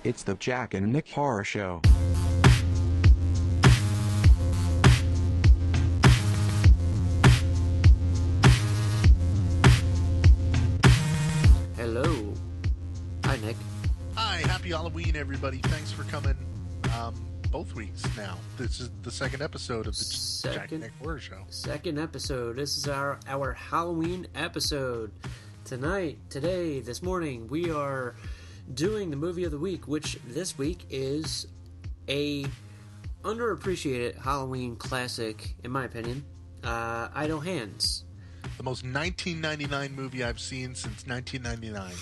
It's the Jack and Nick Horror Show. Hello. Hi, Nick. Hi, happy Halloween, everybody. Thanks for coming both weeks now. This is the second episode of the Jack and Nick Horror Show. Second episode. This is our Halloween episode. This morning, we are doing the movie of the week, which this week is a underappreciated Halloween classic, in my opinion, Idle Hands. The most 1999 movie I've seen since 1999.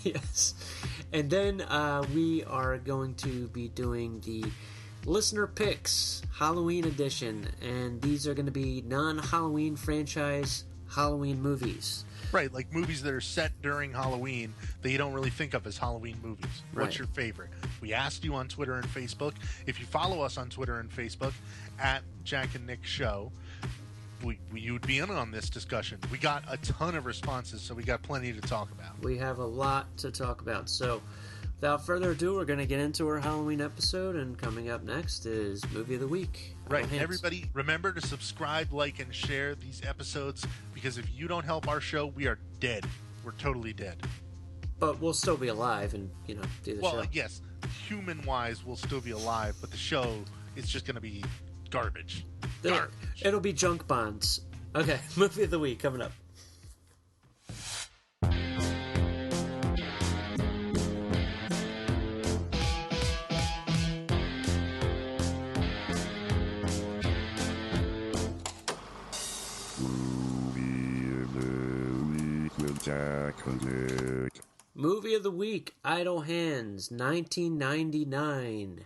Yes. And then we are going to be doing the Listener Picks Halloween edition, and these are going to be non-Halloween franchise Halloween movies. Right, like movies that are set during Halloween that you don't really think of as Halloween movies. Right. What's your favorite? We asked you on Twitter and Facebook. If you follow us on Twitter and Facebook, at Jack and Nick Show, you would be in on this discussion. We got a ton of responses, so we got plenty to talk about. We have a lot to talk about. So, without further ado, we're going to get into our Halloween episode, and coming up next is Movie of the Week. Right, everybody, remember to subscribe, like, and share these episodes, because if you don't help our show, we are dead. We're totally dead. But we'll still be alive and, do the show. Well, yes, human-wise, we'll still be alive, but the show is just going to be garbage. It'll be junk bonds. Okay, Movie of the Week coming up. Movie of the Week, Idle Hands, 1999.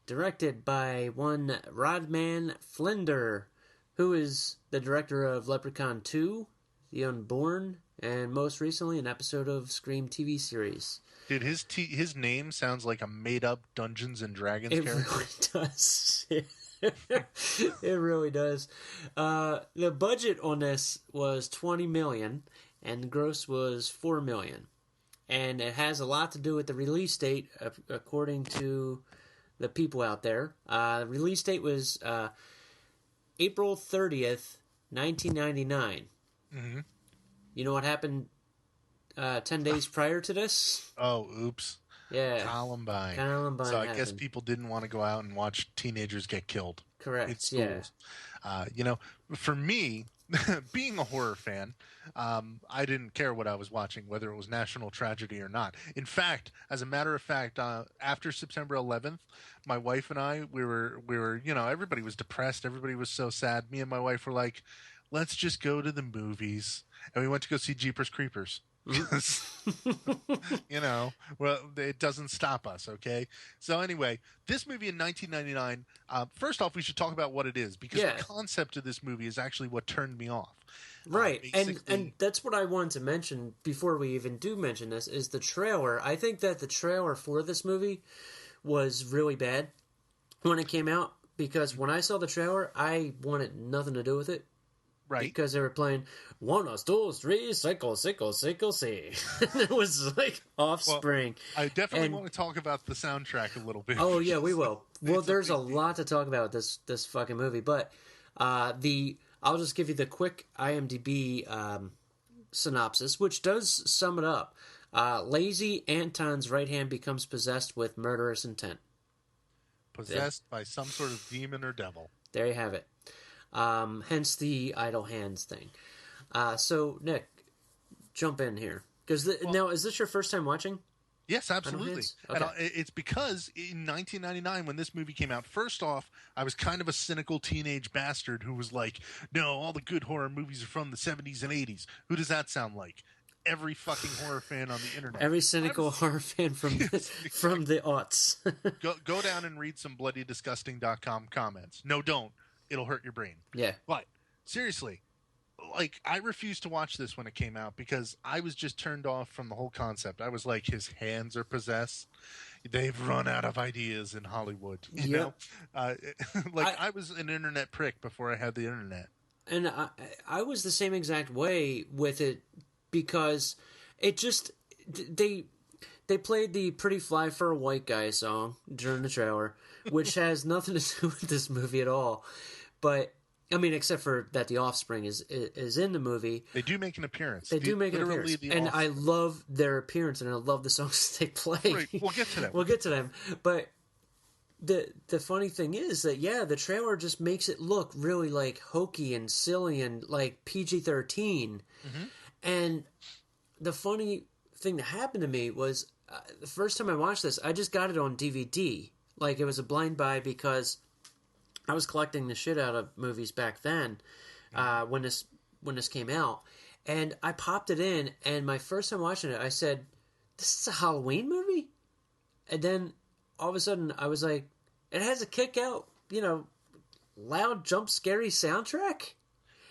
Directed by one Rodman Flender, who is the director of Leprechaun 2, The Unborn, and most recently an episode of Scream TV series. Dude, his name sounds like a made-up Dungeons and Dragons character. It really does. It really does. The budget on this was $20 million, and the gross was $4 million. And it has a lot to do with the release date, according to the people out there. The release date was April 30th, 1999. Mm-hmm. You know what happened 10 days prior to this? Oh, oops. Yeah. Columbine. So I guess people didn't want to go out and watch teenagers get killed. Correct, in schools. Yeah. For me, being a horror fan, I didn't care what I was watching, whether it was national tragedy or not. In fact, as a matter of fact, after September 11th, my wife and I, we were, everybody was depressed. Everybody was so sad. Me and my wife were like, let's just go to the movies. And we went to go see Jeepers Creepers. Because, well, it doesn't stop us, okay? So anyway, this movie in 1999, first off, we should talk about what it is, because the concept of this movie is actually what turned me off. Right, and that's what I wanted to mention before we even do mention this, is the trailer. I think that the trailer for this movie was really bad when it came out, because when I saw the trailer, I wanted nothing to do with it. Right. Because they were playing 1, 2, 3, cycle, C. It was like Offspring. Well, I definitely want to talk about the soundtrack a little bit. Oh, yeah, we will. Well, there's a lot to talk about with this fucking movie. But I'll just give you the quick IMDb synopsis, which does sum it up. Lazy Anton's right hand becomes possessed with murderous intent. Possessed by some sort of demon or devil. There you have it. Hence the idle hands thing. So, Nick, jump in here. Now, is this your first time watching? Yes, absolutely. Okay. And it's because in 1999, when this movie came out, first off, I was kind of a cynical teenage bastard who was like, no, all the good horror movies are from the 70s and 80s. Who does that sound like? Every fucking horror fan on the internet. Every cynical horror fan from the aughts. Go down and read some bloodydisgusting.com comments. No, don't. It'll hurt your brain. Yeah. But seriously, I refused to watch this when it came out because I was just turned off from the whole concept. I was like, his hands are possessed. They've run out of ideas in Hollywood. You know? I was an internet prick before I had the internet. And I was the same exact way with it, because it just, they played the "Pretty Fly for a White Guy" song during the trailer, which has nothing to do with this movie at all. But I mean, except for that the Offspring is in the movie. They do make an appearance. They do make an appearance, and I love their appearance, and I love the songs they play. Right. We'll get to them. We'll get to them, but the funny thing is that the trailer just makes it look really like hokey and silly and like PG-13. Mm-hmm. And the funny thing that happened to me was the first time I watched this, I just got it on DVD. Like, it was a blind buy because I was collecting the shit out of movies back then when this came out. And I popped it in, and my first time watching it, I said, "This is a Halloween movie?" And then all of a sudden, I was like, it has a kick-out, loud, jump, scary soundtrack.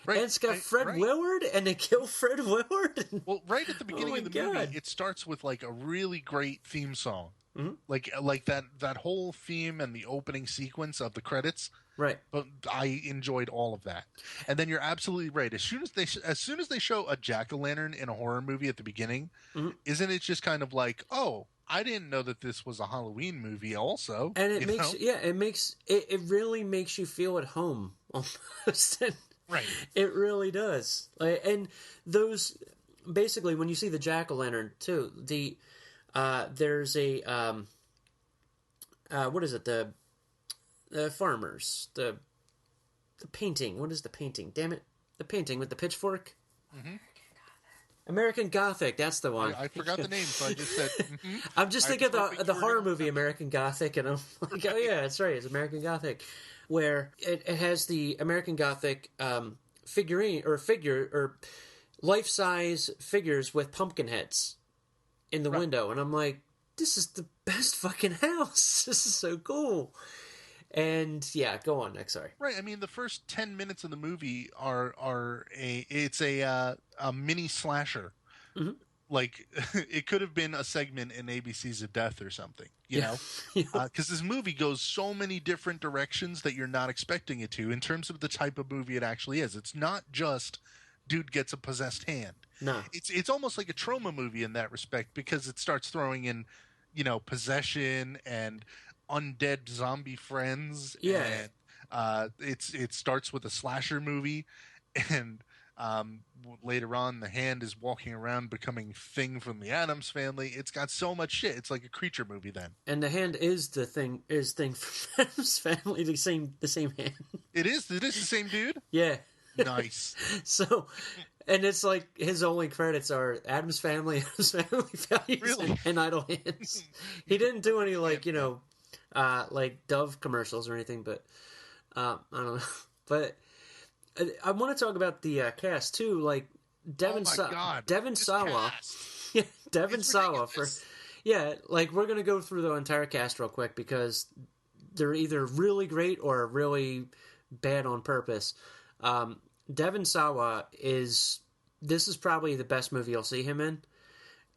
Right. And it's got Fred Willard, and they kill Fred Willard. Well, right at the beginning of the movie, it starts with like a really great theme song, like that whole theme and the opening sequence of the credits. Right. But I enjoyed all of that. And then you're absolutely right. As soon as they show a jack-o'-lantern in a horror movie at the beginning, isn't it just kind of like, oh, I didn't know that this was a Halloween movie also. And it really makes you feel at home almost. Right. It really does. And those, basically, when you see the jack-o'-lantern too, there's a, what is it? The farmers, the painting. What is the painting? Damn it. The painting with the pitchfork. Mm-hmm. American Gothic, that's the one. I forgot the name, so I just said. I'm just thinking of the horror movie American Gothic, and I'm like, oh yeah, that's right, it's American Gothic, where it has the American Gothic life-size figures with pumpkin heads in the window, and I'm like, this is the best fucking house. This is so cool. And yeah, go on, Nick. Sorry. Right. I mean, the first 10 minutes of the movie are a mini slasher. Mm-hmm. Like, it could have been a segment in ABC's of Death or something, you know? Because this movie goes so many different directions that you're not expecting it to in terms of the type of movie it actually is. It's not just dude gets a possessed hand. No. It's almost like a trauma movie in that respect because it starts throwing in, possession and undead zombie friends. Yeah. And it starts with a slasher movie, and later on the hand is walking around becoming Thing from the Addams Family. It's got so much shit. It's like a creature movie then. And the hand is Thing from Addams Family, the same hand. It is the same dude? Yeah. Nice. So, and it's like his only credits are Addams Family Values, really? and Idle Hands. He didn't do any like Dove commercials or anything, but I don't know. But I want to talk about the cast too, like Devon Sawa. Devon Sawa we're gonna go through the entire cast real quick because they're either really great or really bad on purpose. Devon Sawa this is probably the best movie you'll see him in,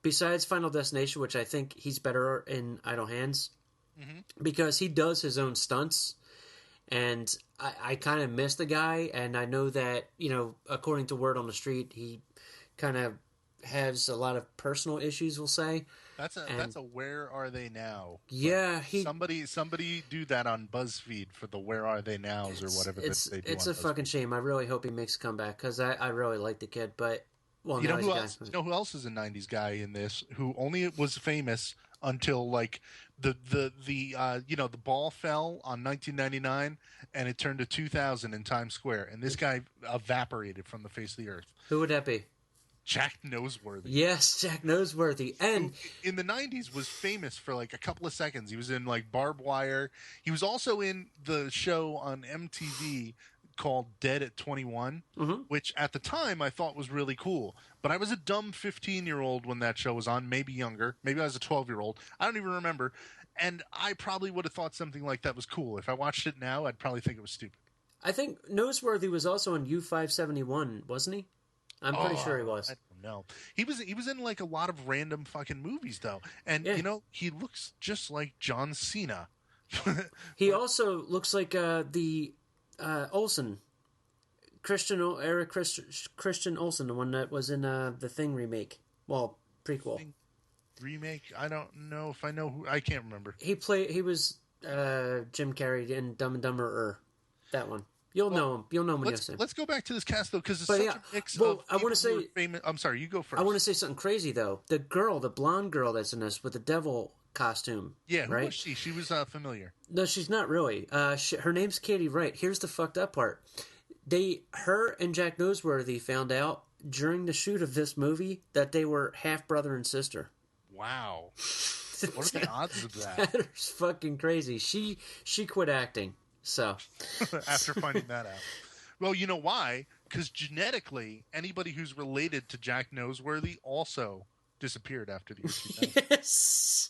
besides Final Destination, which I think he's better in Idle Hands, because he does his own stunts, and I kind of miss the guy, and I know that, according to word on the street, he kind of has a lot of personal issues, we'll say. That's a Where Are They Now? Yeah, somebody do that on BuzzFeed for the Where Are They Nows or whatever they do. It's a fucking shame. I really hope he makes a comeback because I really like the kid. But you know who else is a '90s guy in this who only was famous until like the ball fell on 1999 and it turned to 2000 in Times Square, and this guy evaporated from the face of the earth. Who would that be? Jack Noseworthy. Yes, Jack Noseworthy. And in the 90s was famous for like a couple of seconds. He was in like Barbed Wire. He was also in the show on MTV called Dead at 21, which at the time I thought was really cool. But I was a dumb 15-year-old when that show was on, maybe younger. Maybe I was a 12-year-old. I don't even remember. And I probably would have thought something like that was cool. If I watched it now, I'd probably think it was stupid. I think Noseworthy was also in U571, wasn't he? I'm pretty sure he was. I don't know. He was in like a lot of random fucking movies though, and he looks just like John Cena. He also looks like the Olsen, Christian Olsen, the one that was in the Thing remake, prequel. remake. I don't know if I know who. I can't remember. He was Jim Carrey in Dumb and Dumber. That one. You'll know him. You'll know him when you see him. Let's go back to this cast though, because it's such a mix of I want to say famous. I'm sorry, you go first. I want to say something crazy though. The blonde girl that's in this with the devil costume. Yeah, who right? was she? She was familiar. No, she's not really. Her name's Katie Wright. Here's the fucked up part. Her and Jack Noseworthy found out during the shoot of this movie that they were half brother and sister. Wow. What are the odds of that? That is fucking crazy. She quit acting. So after finding that out. Well, you know why? Because genetically, anybody who's related to Jack Noseworthy also disappeared after the year 2000. Yes.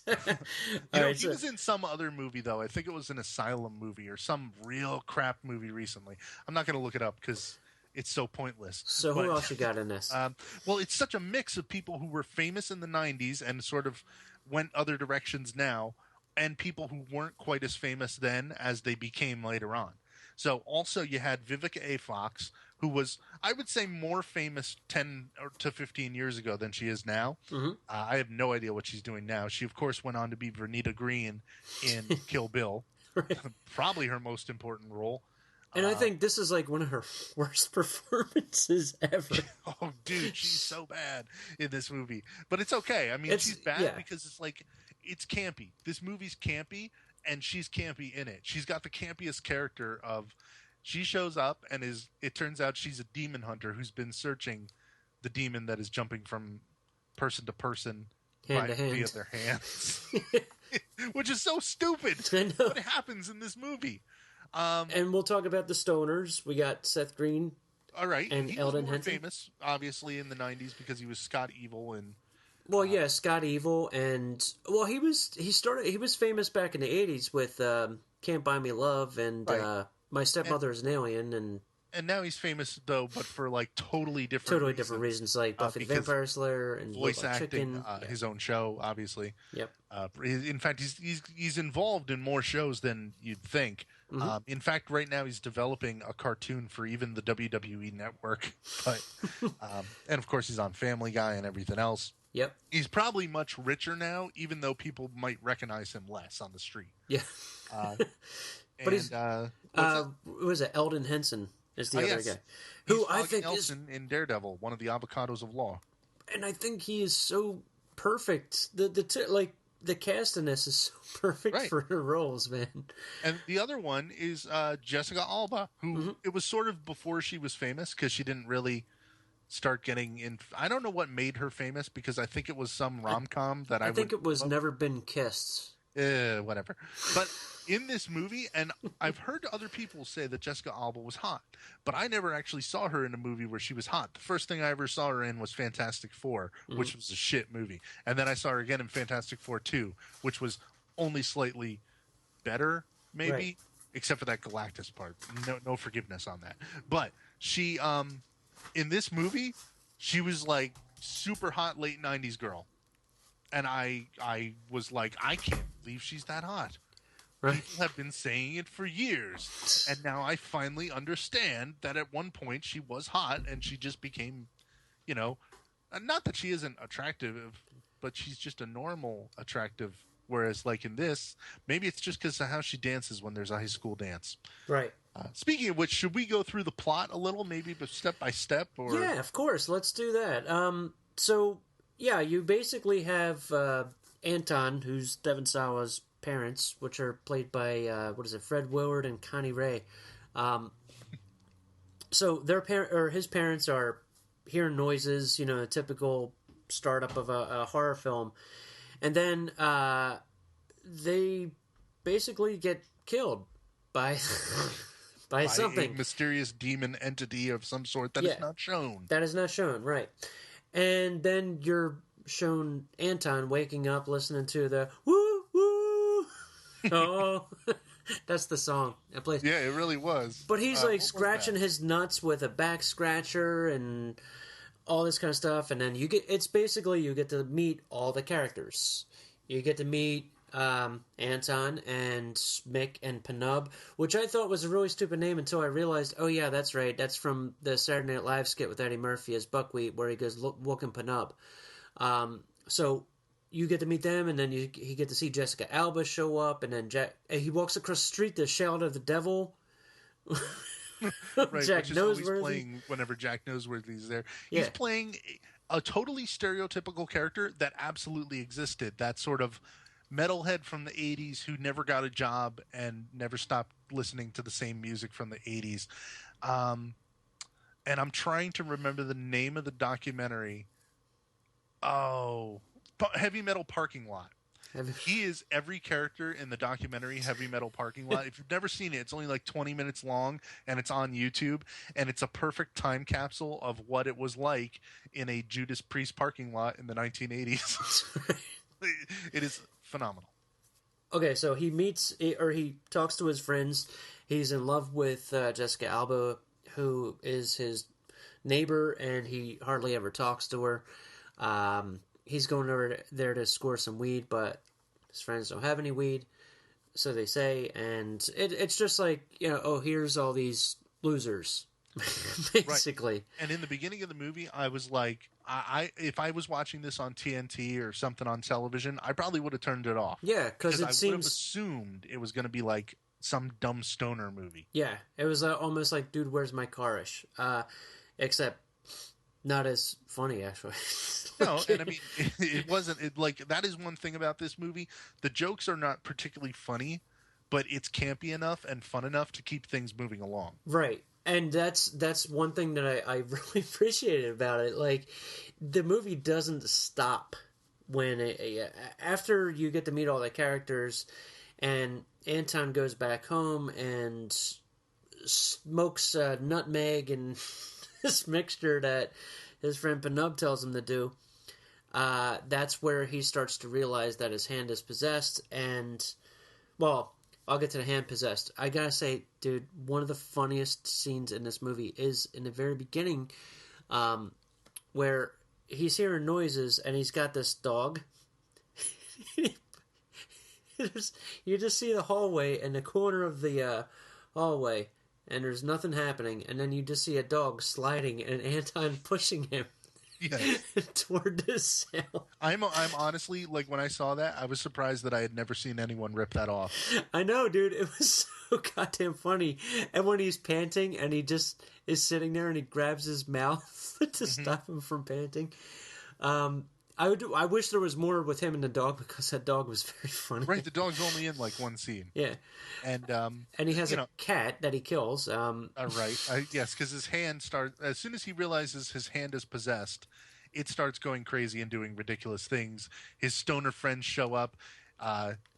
He was in some other movie, though. I think it was an asylum movie or some real crap movie recently. I'm not going to look it up because it's so pointless. So who else you got in this? Well, it's such a mix of people who were famous in the 90s and sort of went other directions now, and people who weren't quite as famous then as they became later on. So also you had Vivica A. Fox, who was, I would say, more famous 10 to 15 years ago than she is now. Mm-hmm. I have no idea what she's doing now. She, of course, went on to be Vernita Green in Kill Bill. Right. Probably her most important role. And I think this is like one of her worst performances ever. Oh, dude, she's so bad in this movie. But it's okay. I mean, she's bad because it's like, it's campy. This movie's campy, and she's campy in it. She's got the campiest character of, she shows up and it turns out she's a demon hunter who's been searching the demon that is jumping from person to person hand via their hands. Which is so stupid. What happens in this movie? And we'll talk about the stoners. We got Seth Green. All right. And he Eldon was more Henson. famous, obviously, in the 90s because he was Scott Evil and... Well, yeah, Scott Evil, and he was famous back in the 80s with Can't Buy Me Love and Right. My Stepmother is an Alien, and now he's famous though, but for like totally different reasons, like Buffy the Vampire Slayer and voice Robot acting, Chicken. his own show, obviously. Yep. In fact, he's involved in more shows than you'd think. Mm-hmm. In fact, right now he's developing a cartoon for even the WWE Network, but and of course he's on Family Guy and everything else. Yep. He's probably much richer now, even though people might recognize him less on the street. Yeah. But he's who is it? Eldon Henson is the other guy, who He's I think Nelson in Daredevil, one of the avocados of law. and I think he is so perfect. The cast in this is so perfect for her roles, man. And the other one is Jessica Alba, who it was sort of before she was famous because she didn't really start getting in. I don't know what made her famous because I think it was some rom-com that I think it was Never Been Kissed. Whatever. But in this movie, and I've heard other people say that Jessica Alba was hot, but I never actually saw her in a movie where she was hot. The first thing I ever saw her in was Fantastic Four, which was a shit movie. And then I saw her again in Fantastic Four 2, which was only slightly better, maybe, except for that Galactus part. No forgiveness on that. But she, in this movie, she was like super hot late 90s girl. And I was like, I can't believe she's that hot. Right. People have been saying it for years. And now I finally understand that at one point she was hot and she just became, not that she isn't attractive, but she's just a normal attractive. Whereas like in this, maybe it's just because of how she dances when there's a high school dance. Right. Speaking of which, should we go through the plot a little, maybe step by step? Or... Yeah, of course. Let's do that. Yeah, you basically have Anton, who's Devon Sawa's parents, which are played by Fred Willard and Connie Ray. So his parents are hearing noises, a typical startup of a horror film, and then they basically get killed by by something, a mysterious demon entity of some sort that is not shown. That is not shown, right? And then you're shown Anton waking up, listening to the woo woo. Oh, that's the song it plays. Yeah, it really was. But he's like scratching his nuts with a back scratcher and all this kind of stuff. And then you get to meet all the characters. You get to meet Anton and Mick and Penub, which I thought was a really stupid name until I realized, oh yeah, that's right. That's from the Saturday Night Live skit with Eddie Murphy as Buckwheat, where he goes looking Penub. So you get to meet them, and then you get to see Jessica Alba show up, and then he walks across the street to shout at the devil. Right, Jack which is Noseworthy. always playing whenever Jack Noseworthy is there. Yeah. He's playing a totally stereotypical character that absolutely existed. That sort of metalhead from the 80s who never got a job and never stopped listening to the same music from the 80s. And I'm trying to remember the name of the documentary. Oh, Heavy Metal Parking Lot. He is every character in the documentary Heavy Metal Parking Lot. If you've never seen it, it's only like 20 minutes long, and it's on YouTube, and it's a perfect time capsule of what it was like in a Judas Priest parking lot in the 1980s. It is phenomenal. Okay, so he talks to his friends. He's in love with Jessica Alba, who is his neighbor, and he hardly ever talks to her. He's going over there to score some weed, but his friends don't have any weed, so they say, and it's just like, here's all these losers, basically. Right. And in the beginning of the movie, I was like, if I was watching this on TNT or something on television, I probably would have turned it off. Yeah, because I would have assumed it was going to be like some dumb stoner movie. Yeah, it was almost like, dude, where's my car-ish? Except not as funny, actually. No, and I mean, it wasn't like that is one thing about this movie. The jokes are not particularly funny, but it's campy enough and fun enough to keep things moving along. Right. And that's one thing that I really appreciated about it. Like, the movie doesn't stop when after you get to meet all the characters, and Anton goes back home and smokes nutmeg and this mixture that his friend Penub tells him to do. That's where he starts to realize that his hand is possessed, and, well, I'll get to the hand possessed. I gotta say, dude, one of the funniest scenes in this movie is in the very beginning, where he's hearing noises, and he's got this dog. You just see the hallway in the corner of the hallway, and there's nothing happening, and then you just see a dog sliding and Anton pushing him. Yes. Toward this cell. I'm honestly, like, when I saw that, I was surprised that I had never seen anyone rip that off. I know, dude. It was so goddamn funny. And when he's panting and he just is sitting there and he grabs his mouth to stop him from panting. I wish there was more with him and the dog, because that dog was very funny. Right, the dog's only in like one scene. Yeah. And he has a cat that he kills. Right. Yes, because his hand starts, as soon as he realizes his hand is possessed, it starts going crazy and doing ridiculous things. His stoner friends show up.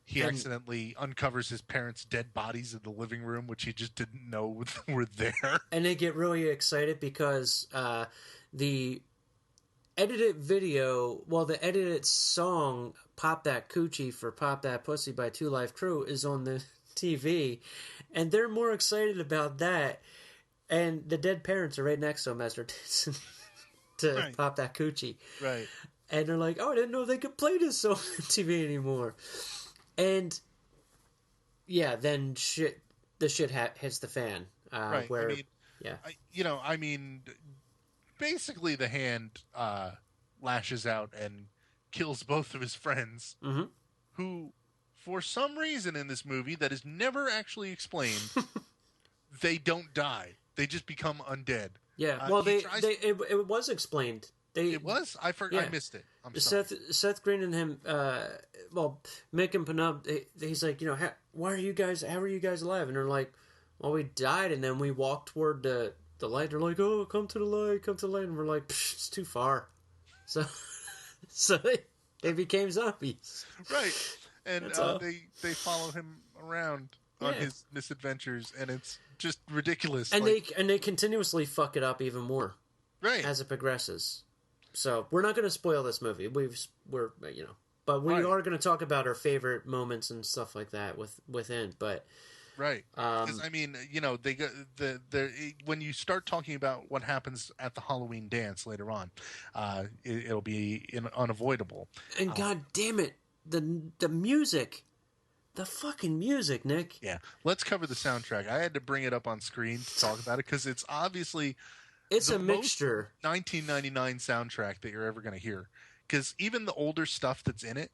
He accidentally uncovers his parents' dead bodies in the living room, which he just didn't know were there. And they get really excited because the edited song Pop That Coochie for Pop That Pussy by Two Live Crew is on the TV, and they're more excited about that, and the dead parents are right next to them as they're dancing to Pop That Coochie. Right. And they're like, oh, I didn't know they could play this song on TV anymore. And yeah, then the shit hits the fan. Right. Where, I mean, basically the hand lashes out and kills both of his friends, who, for some reason in this movie that is never actually explained, they don't die. They just become undead. Yeah, well, it was explained. It was? I missed it. I'm sorry. Seth Green and him, Mick and Penub, he's like, how are you guys alive? And they're like, well, we died, and then we walked toward the light. They're like, oh, come to the light. And we're like, it's too far. So they became zombies. Right. And they follow him around on his misadventures, and it's just ridiculous. And they continuously fuck it up even more. Right. As it progresses. So we're not going to spoil this movie. But we are going to talk about our favorite moments and stuff like that within. But right, because I mean, they go when you start talking about what happens at the Halloween dance later on, it'll be unavoidable. And god damn it, the music. The fucking music, Nick. Yeah, let's cover the soundtrack. I had to bring it up on screen to talk about it because it's obviously a mixture. 1999 soundtrack that you're ever going to hear. because even the older stuff that's in it,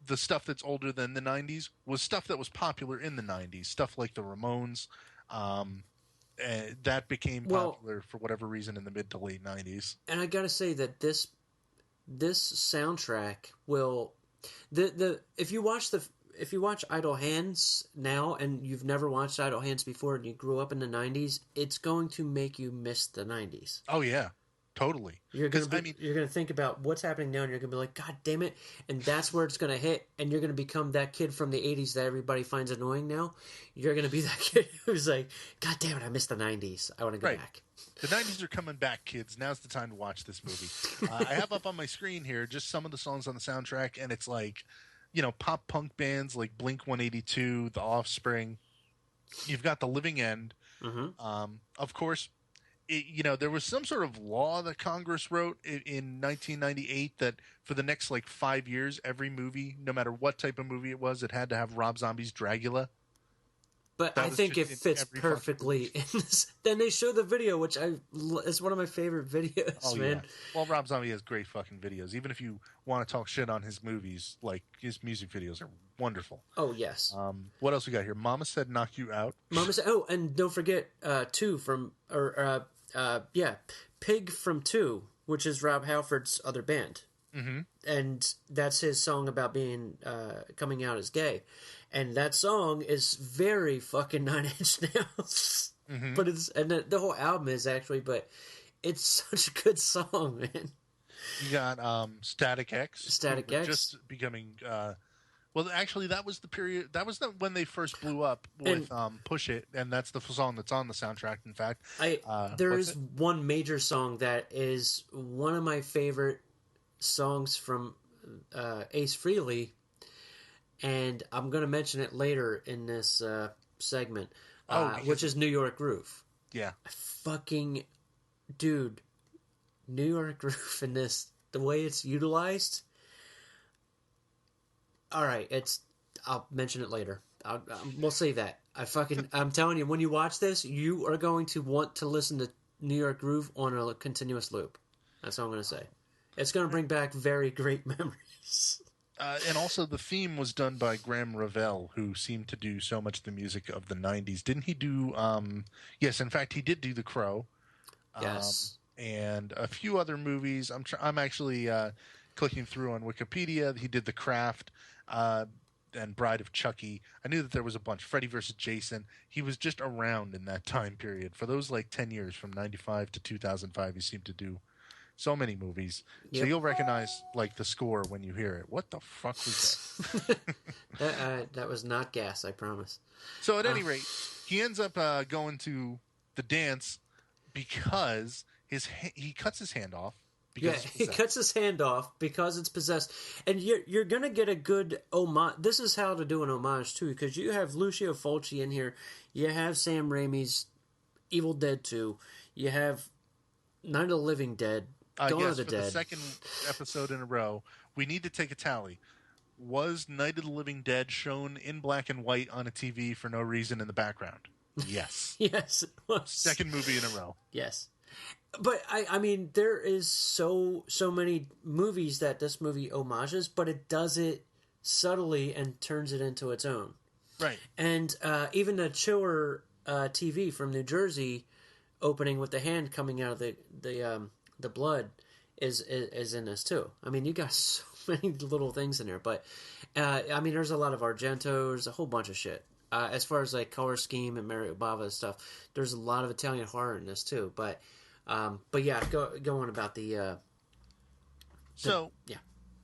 the stuff that's older than the 90s, was stuff that was popular in the 90s. Stuff like the Ramones, that became popular for whatever reason in the mid to late 90s. And I gotta say that this soundtrack will if you watch Idle Hands now and you've never watched Idle Hands before and you grew up in the 90s, it's going to make you miss the 90s. Oh yeah. Totally. You're gonna think about what's happening now, and you're gonna be like, "God damn it!" And that's where it's gonna hit, and you're gonna become that kid from the '80s that everybody finds annoying now. You're gonna be that kid who's like, "God damn it, I missed the '90s. I want to go back." The 90s are coming back, kids. Now's the time to watch this movie. I have up on my screen here just some of the songs on the soundtrack, and it's like, pop punk bands like Blink-182, The Offspring. You've got The Living End. Mm-hmm. Of course. There was some sort of law that Congress wrote in 1998 that for the next 5 years, every movie, no matter what type of movie it was, it had to have Rob Zombie's Dragula. But I think it fits perfectly in this. Then they show the video, which is one of my favorite videos, man. Yeah. Well, Rob Zombie has great fucking videos. Even if you want to talk shit on his movies, his music videos are wonderful. Oh, yes. What else we got here? Mama Said Knock You Out. Mama Said, and don't forget, Pig from 2, which is Rob Halford's other band. Mm-hmm. And that's his song about being coming out as gay. And that song is very fucking Nine Inch Nails. Mm-hmm. But the whole album is actually, but it's such a good song, man. You got Static X. Static X. Just becoming... well, actually, that was the period... That was when they first blew up with Push It, and that's the song that's on the soundtrack, in fact. There is one major song that is one of my favorite songs from Ace Frehley, and I'm going to mention it later in this segment, which is New York Groove. Yeah. Fucking... Dude, New York Groove in this, the way it's utilized... All right, I'll mention it later. We'll save that. I'm telling you, when you watch this, you are going to want to listen to New York Groove on a continuous loop. That's all I'm going to say. It's going to bring back very great memories. And also, the theme was done by Graham Revell, who seemed to do so much of the music of the 90s. Didn't he do... yes, in fact, he did do The Crow. Yes. And a few other movies. I'm actually clicking through on Wikipedia. He did The Craft. And Bride of Chucky. I knew that there was a bunch. Freddy vs. Jason. He was just around in that time period. For those 10 years, from 95 to 2005, he seemed to do so many movies. Yep. So you'll recognize the score when you hear it. What the fuck was that? That was not gas, I promise. So at any rate, he ends up going to the dance because he cuts his hand off. He cuts his hand off because it's possessed. And you're going to get a good homage. This is how to do an homage, too, because you have Lucio Fulci in here. You have Sam Raimi's Evil Dead 2. You have Night of the Living Dead, Dawn of the Dead. The second episode in a row, we need to take a tally. Was Night of the Living Dead shown in black and white on a TV for no reason in the background? Yes. Yes, it was. Second movie in a row. Yes. But, I mean, there is so many movies that this movie homages, but it does it subtly and turns it into its own. Right. And even the Chiller TV from New Jersey opening with the hand coming out of the blood is in this, too. I mean, you got so many little things in there. But, I mean, there's a lot of Argento. There's a whole bunch of shit. As far as, color scheme and Mario Bava stuff, there's a lot of Italian horror in this, too. But yeah, go on about the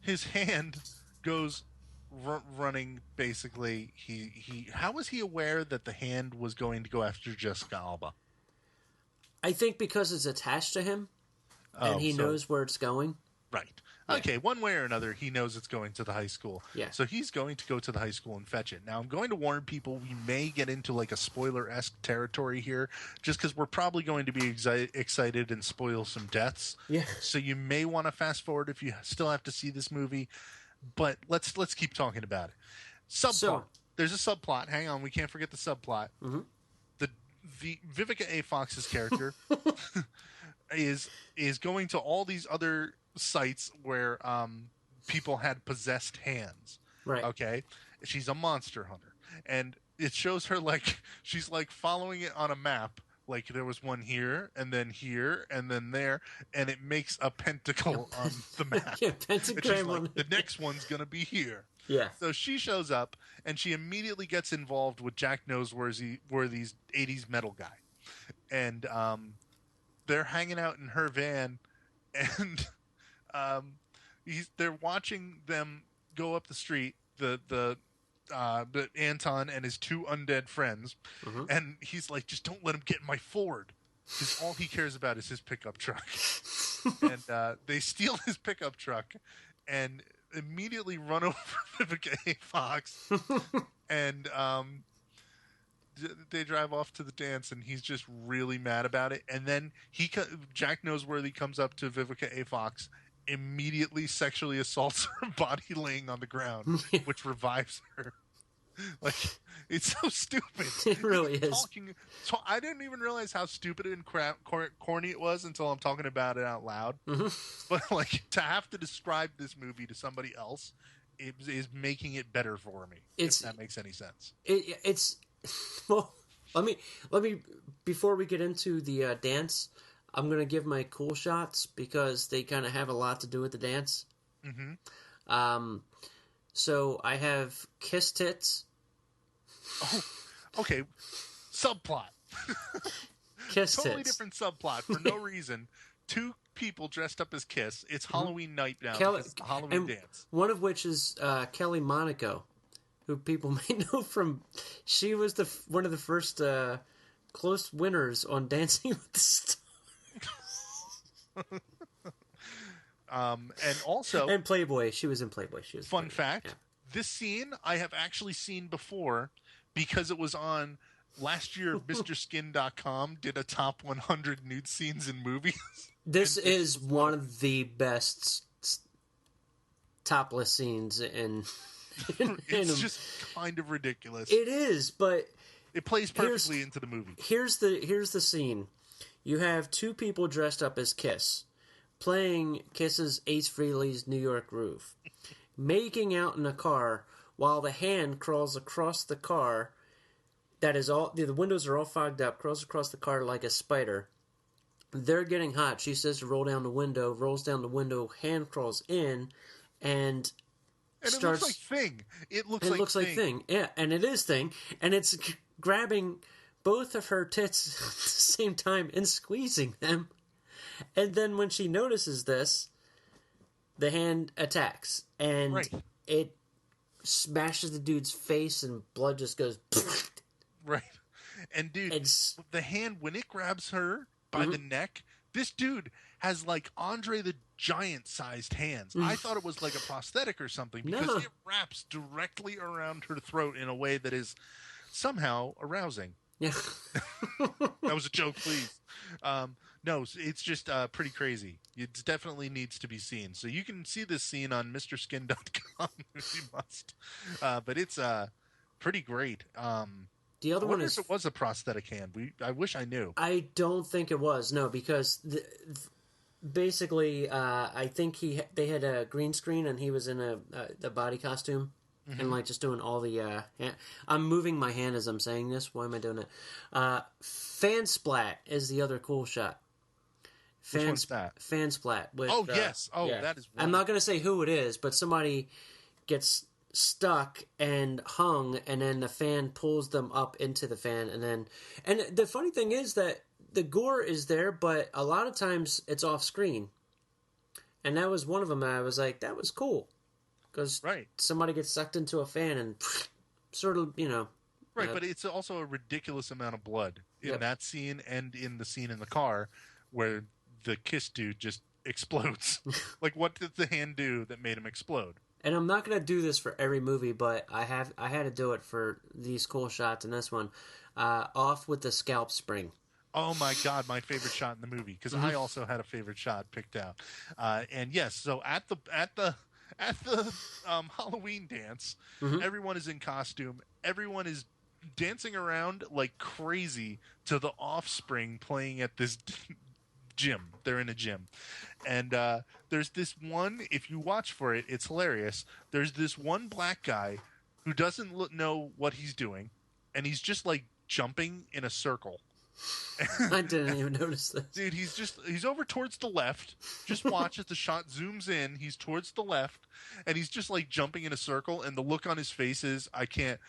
his hand goes running. Basically, he how was he aware that the hand was going to go after Jessica Alba? I think because it's attached to him, and he knows where it's going. Right. Yeah. Okay, one way or another, he knows it's going to the high school. Yeah. So he's going to go to the high school and fetch it. Now, I'm going to warn people, we may get into a spoiler-esque territory here, just because we're probably going to be excited and spoil some deaths. Yeah. So you may want to fast forward if you still have to see this movie, but let's keep talking about it. Subplot. There's a subplot. Hang on, we can't forget the subplot. Mm-hmm. The Vivica A. Fox's character is going to all these other sites where people had possessed hands. Right. Okay, she's a monster hunter, and it shows her like she's like following it on a map. Like there was one here, and then there, and it makes a pentacle on the map. Yeah, And she's pentagram on like, the next one's gonna be here. Yeah. So she shows up, and she immediately gets involved with Jack Noseworthy's 80s metal guy, and they're hanging out in her van, and they're watching them go up the street. The Anton and his two undead friends, and he's like, just don't let him get in my Ford, because all he cares about is his pickup truck. And they steal his pickup truck and immediately run over Vivica A. Fox, and they drive off to the dance, and he's just really mad about it. And then Jack Noseworthy comes up to Vivica A. Fox, immediately sexually assaults her body laying on the ground, which revives her. Like, it's so stupid. It really is. I didn't even realize how stupid and corny it was until I'm talking about it out loud. But like, to have to describe this movie to somebody else is making it better for me. If that makes any sense. It's well. Let me before we get into the dance, I'm gonna give my cool shots because they kind of have a lot to do with the dance. So I have kiss tits. Oh, okay. Subplot. Kiss totally tits. Different subplot for no reason. Two people dressed up as Kiss. It's Halloween night now. It's the Halloween dance. One of which is Kelly Monaco, who people may know from. She was one of the first close winners on Dancing with the Stars. And also, and Playboy. She was in Playboy. Fun fact: this scene I have actually seen before because it was on last year. MrSkin.com did a top 100 nude scenes in movies. This is one of the best topless scenes in. It's just kind of ridiculous. It is, but it plays perfectly into the movie. Here's the scene. You have two people dressed up as Kiss, playing Kiss's Ace Frehley's New York Groove, making out in a car while the hand crawls across the car. That is all. The windows are all fogged up. Crawls across the car like a spider. They're getting hot. She says to roll down the window. Rolls down the window. Hand crawls in, and starts. It looks like Thing. It looks like Thing. Yeah, and it is Thing, and it's grabbing both of her tits at the same time and squeezing them. And then when she notices this, the hand attacks, and it smashes the dude's face, and blood just goes. Right. And dude, the hand, when it grabs her by the neck, this dude has like Andre the Giant sized hands. I thought it was like a prosthetic or something because it wraps directly around her throat in a way that is somehow arousing. Yeah. That was a joke, please. No, it's just pretty crazy. It definitely needs to be seen. So you can see this scene on MrSkin.com if you must. But it's pretty great. The other one is... if it was a prosthetic hand. I wish I knew. I don't think it was, no, because basically I think they had a green screen and he was in a body costume. And like just doing all the I'm moving my hand as I'm saying this. Why am I doing it? Fan splat is the other cool shot. Which one's that? Fan splat. With, yes. Oh, yeah. That is wonderful. I'm not going to say who it is, but somebody gets stuck and hung, and then the fan pulls them up into the fan, and the funny thing is that the gore is there, but a lot of times it's off screen. And that was one of them. I was like, that was cool. Because somebody gets sucked into a fan and sort of, Right, but it's also a ridiculous amount of blood in that scene and in the scene in the car where the Kiss dude just explodes. Like, what did the hand do that made him explode? And I'm not going to do this for every movie, but I had to do it for these cool shots in this one. Off with the scalp spring. Oh my God, my favorite shot in the movie, because I also had a favorite shot picked out. And yes, so at the Halloween dance, everyone is in costume. Everyone is dancing around like crazy to the Offspring playing at this gym. They're in a gym. And there's this one, if you watch for it, it's hilarious. There's this one black guy who doesn't know what he's doing, and he's just like jumping in a circle. I didn't even notice this. Dude, he's over towards the left. Just watch as the shot zooms in. He's towards the left, and he's just like jumping in a circle, and the look on his face is, I can't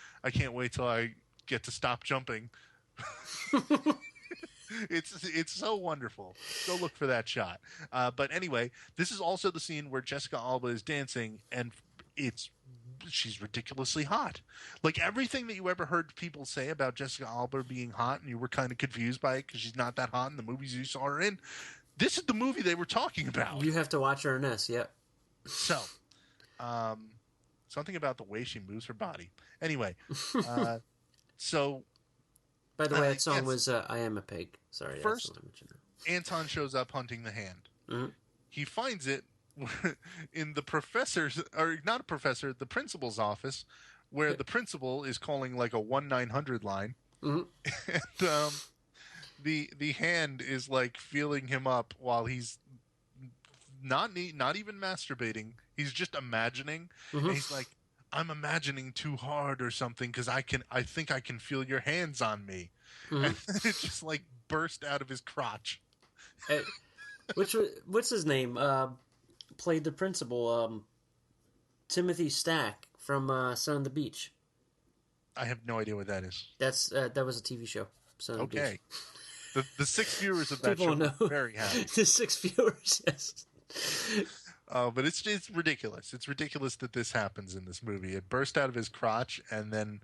wait till I get to stop jumping. It's so wonderful. Go look for that shot. But anyway, this is also the scene where Jessica Alba is dancing, and she's ridiculously hot. Like everything that you ever heard people say about Jessica Alba being hot, and you were kind of confused by it because she's not that hot in the movies you saw her in. This is the movie they were talking about. You have to watch her in this. Yep. So, something about the way she moves her body. Anyway, so. By the way, that song was "I Am a Pig." Sorry. First, Anton shows up hunting the hand. Mm-hmm. He finds it in the the principal's office, where the principal is calling like a 1-900 line, mm-hmm. and the hand is like feeling him up while he's not even masturbating. He's just imagining, mm-hmm. and he's like, I'm imagining too hard or something because I think I can feel your hands on me. Mm-hmm. And it just like burst out of his crotch. What's his name? Played the principal, Timothy Stack from Son on the Beach. I have no idea what that is. That was a TV show. Son on the Beach. The 6 viewers of that show are very happy. The 6 viewers, yes. But it's ridiculous. It's ridiculous that this happens in this movie. It burst out of his crotch, and then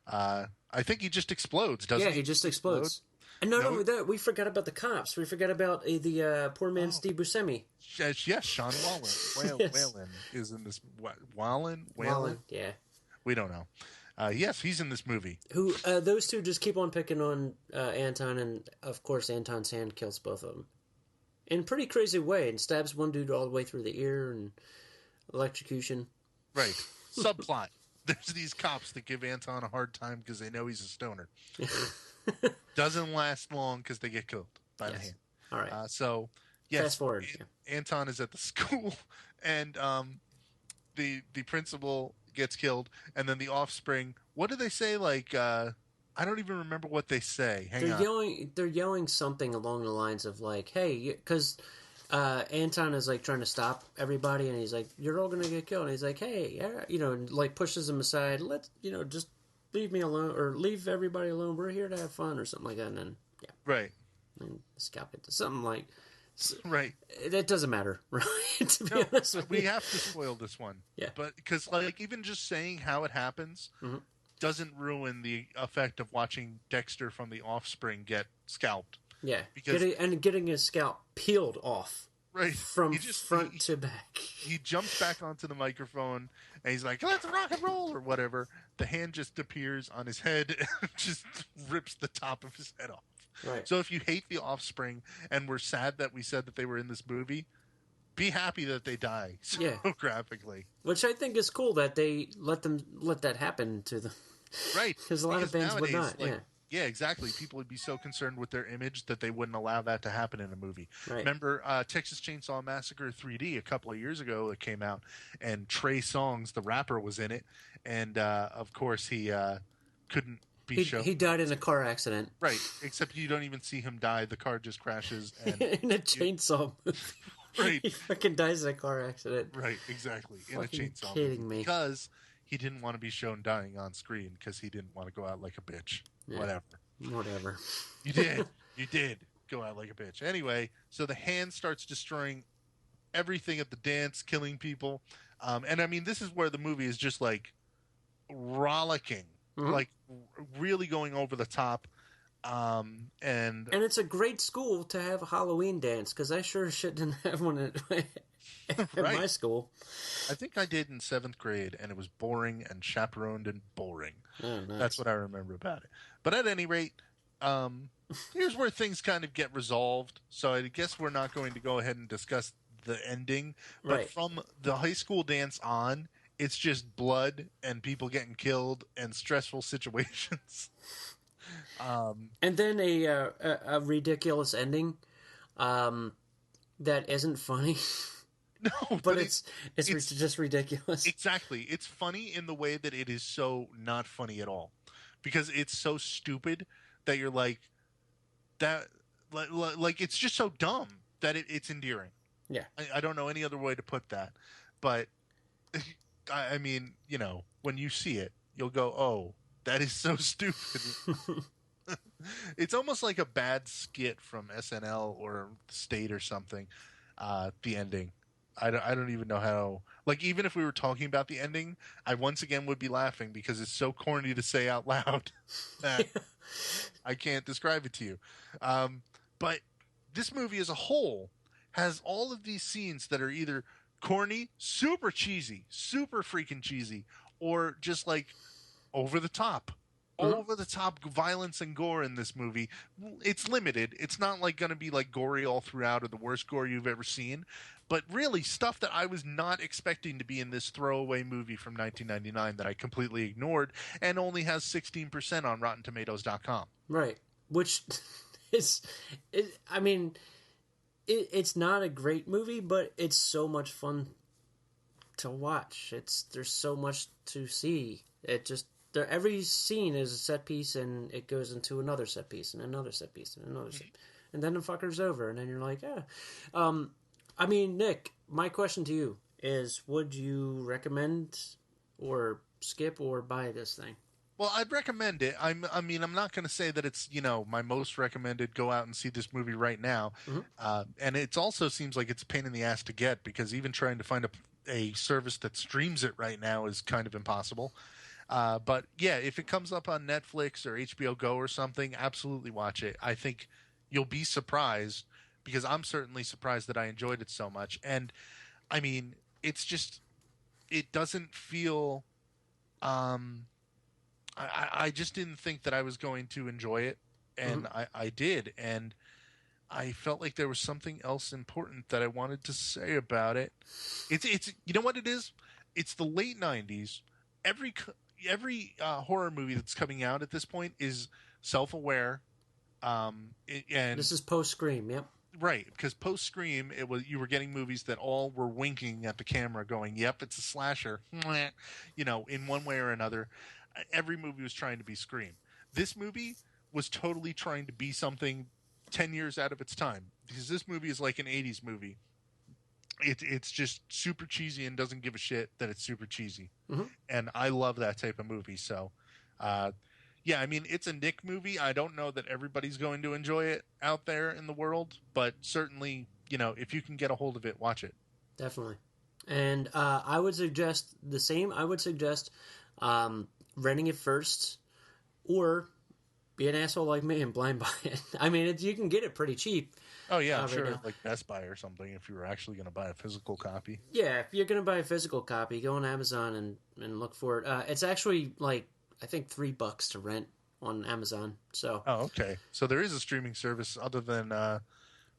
I think he just explodes, doesn't he? Yeah, he just explodes. And not only that, we forgot about the cops. We forgot about the poor man Steve Buscemi. Yes, Sean Wallen. Yes. Whalen is in this. What? Whalen? Yeah. We don't know. Yes, he's in this movie. Who? Those two just keep on picking on Anton, and of course Anton's hand kills both of them. In a pretty crazy way, and stabs one dude all the way through the ear, and electrocution. Right. Subplot. There's these cops that give Anton a hard time because they know he's a stoner. Doesn't last long because they get killed by the hand. All right. So, yes. Fast forward. Anton is at the school, and the principal gets killed, and then the offspring. What do they say? Like, I don't even remember what they say. They're yelling something along the lines of like, "Hey," because Anton is like trying to stop everybody, and he's like, "You're all gonna get killed." And he's like, "Hey, and like pushes them aside. Let's, just leave me alone, or leave everybody alone. We're here to have fun," or something like that. And then right. And the scout gets something like, right. It doesn't matter, right? To be honest with we have to spoil this one. Yeah, but because like even just saying how it happens. Mm-hmm. Doesn't ruin the effect of watching Dexter from The Offspring get scalped. Yeah, getting his scalp peeled off. Right. From front to back. He jumps back onto the microphone, and he's like, let's rock and roll, or whatever. The hand just appears on his head and just rips the top of his head off. Right. So if you hate The Offspring, and we're sad that we said that they were in this movie, be happy that they die so graphically. Which I think is cool that they let that happen to them. Right. Because a lot of bands would not. Yeah, exactly. People would be so concerned with their image that they wouldn't allow that to happen in a movie. Right. Remember Texas Chainsaw Massacre 3D a couple of years ago that came out, and Trey Songz, the rapper, was in it. And, of course, he couldn't be shown. He died in a car accident. Right, except you don't even see him die. The car just crashes. And in a chainsaw movie. Right. He fucking dies in a car accident. Right, exactly. In a chainsaw kidding me. Because he didn't want to be shown dying on screen because he didn't want to go out like a bitch. Yeah. Whatever. You did. You did go out like a bitch. Anyway, so the hand starts destroying everything at the dance, killing people. And I mean, this is where the movie is just like rollicking, like really going over the top. And it's a great school to have a Halloween dance because I sure as shit didn't have one at my school. I think I did in 7th grade, and it was boring and chaperoned and boring. Oh, nice. That's what I remember about it. But at any rate, here's where things kind of get resolved. So I guess we're not going to go ahead and discuss the ending. But from the high school dance on, it's just blood and people getting killed and stressful situations. And then a ridiculous ending that isn't funny. No, but it's just ridiculous. Exactly. It's funny in the way that it is so not funny at all. Because it's so stupid that you're like, that, like it's just so dumb that it's endearing. Yeah. I don't know any other way to put that. But, I mean, you know, when you see it, you'll go, oh, that is so stupid. It's almost like a bad skit from SNL or State or something, the ending. I don't even know how. Like, even if we were talking about the ending, I once again would be laughing because it's so corny to say out loud that I can't describe it to you. But this movie as a whole has all of these scenes that are either corny, super cheesy, super freaking cheesy, or just like over the top. Over the top violence and gore in this movie. It's limited. It's not like going to be like gory all throughout or the worst gore you've ever seen, but really stuff that I was not expecting to be in this throwaway movie from 1999 that I completely ignored and only has 16% on RottenTomatoes.com. Right. Which is, I mean, it's not a great movie, but it's so much fun to watch. There's so much to see. Every scene is a set piece, and it goes into another set piece, and another set piece, and another set, and then the fucker's over, and then you're like, yeah. I mean, Nick, my question to you is: would you recommend, or skip, or buy this thing? Well, I'd recommend it. I'm not going to say that it's, you know, my most recommended. Go out and see this movie right now. And it also seems like it's a pain in the ass to get because even trying to find a service that streams it right now is kind of impossible. But yeah, if it comes up on Netflix or HBO Go or something, absolutely watch it. I think you'll be surprised because I'm certainly surprised that I enjoyed it so much. And I mean, it's just, it doesn't feel, I just didn't think that I was going to enjoy it. And I did. And I felt like there was something else important that I wanted to say about it. It's you know what it is? It's the late 90s. Every horror movie that's coming out at this point is self-aware, and this is post-Scream, yep. Right, because post-Scream, you were getting movies that all were winking at the camera, going, "Yep, it's a slasher," you know, in one way or another. Every movie was trying to be Scream. This movie was totally trying to be something 10 years out of its time because this movie is like an 80s movie. It's just super cheesy and doesn't give a shit that it's super cheesy. And I love that type of movie. So, yeah, I mean, it's a Nick movie. I don't know that everybody's going to enjoy it out there in the world, but certainly, you know, if you can get a hold of it, watch it. Definitely. And I would suggest the same. I would suggest renting it first or be an asshole like me and blind buy it. I mean, you can get it pretty cheap. Oh, yeah, I'm sure, like Best Buy or something, if you were actually going to buy a physical copy. Yeah, if you're going to buy a physical copy, go on Amazon and look for it. It's actually, like, I think $3 to rent on Amazon. So. Oh, okay. So there is a streaming service other than, what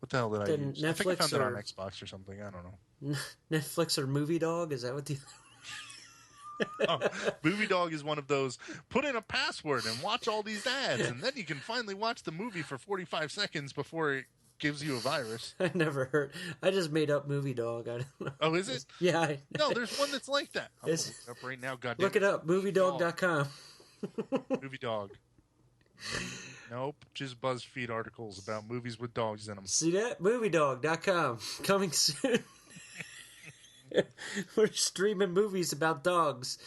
the hell did I use? Netflix, I think I found it on Xbox or something. I don't know. Netflix or Movie Dog? Is that what the... Oh, Movie Dog is one of those, put in a password and watch all these ads, and then you can finally watch the movie for 45 seconds before it gives you a virus. I never heard. I just made up Movie Dog. I don't know. Oh, is it? Yeah. No, there's one that's like that. I'm looking it up right now. Goddamn. Look it up. Moviedog.com. Movie Dog. Nope. Just BuzzFeed articles about movies with dogs in them. See that? Moviedog.com. Coming soon. We're streaming movies about dogs.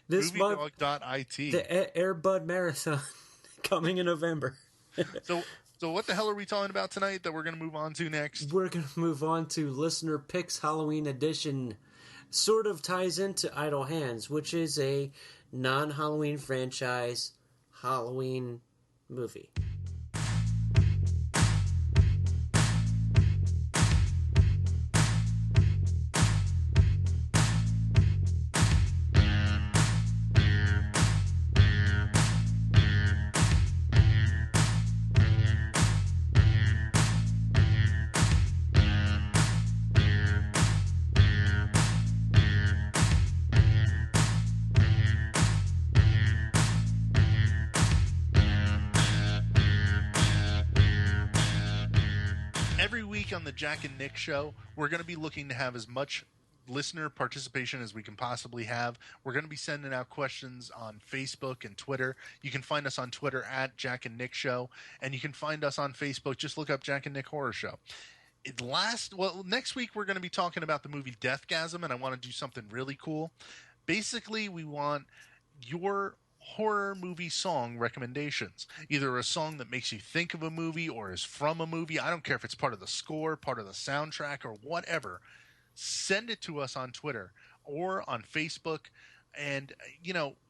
This month, Moviedog.it. the Air Bud Marathon coming in November. So what the hell are we talking about tonight that we're going to move on to next? We're going to move on to Listener Picks Halloween Edition. Sort of ties into Idle Hands, which is a non-Halloween franchise Halloween movie. week on the Jack and Nick Show, we're going to be looking to have as much listener participation as we can possibly have. We're going to be sending out questions on Facebook and Twitter. You can find us on Twitter at Jack and Nick Show, and you can find us on Facebook. Just look up Jack and Nick Horror Show. Next week we're going to be talking about the movie Deathgasm, and I want to do something really cool. Basically, we want your horror movie song recommendations. Either a song that makes you think of a movie or is from a movie. I don't care if it's part of the score, part of the soundtrack, or whatever. Send it to us on Twitter or on Facebook, and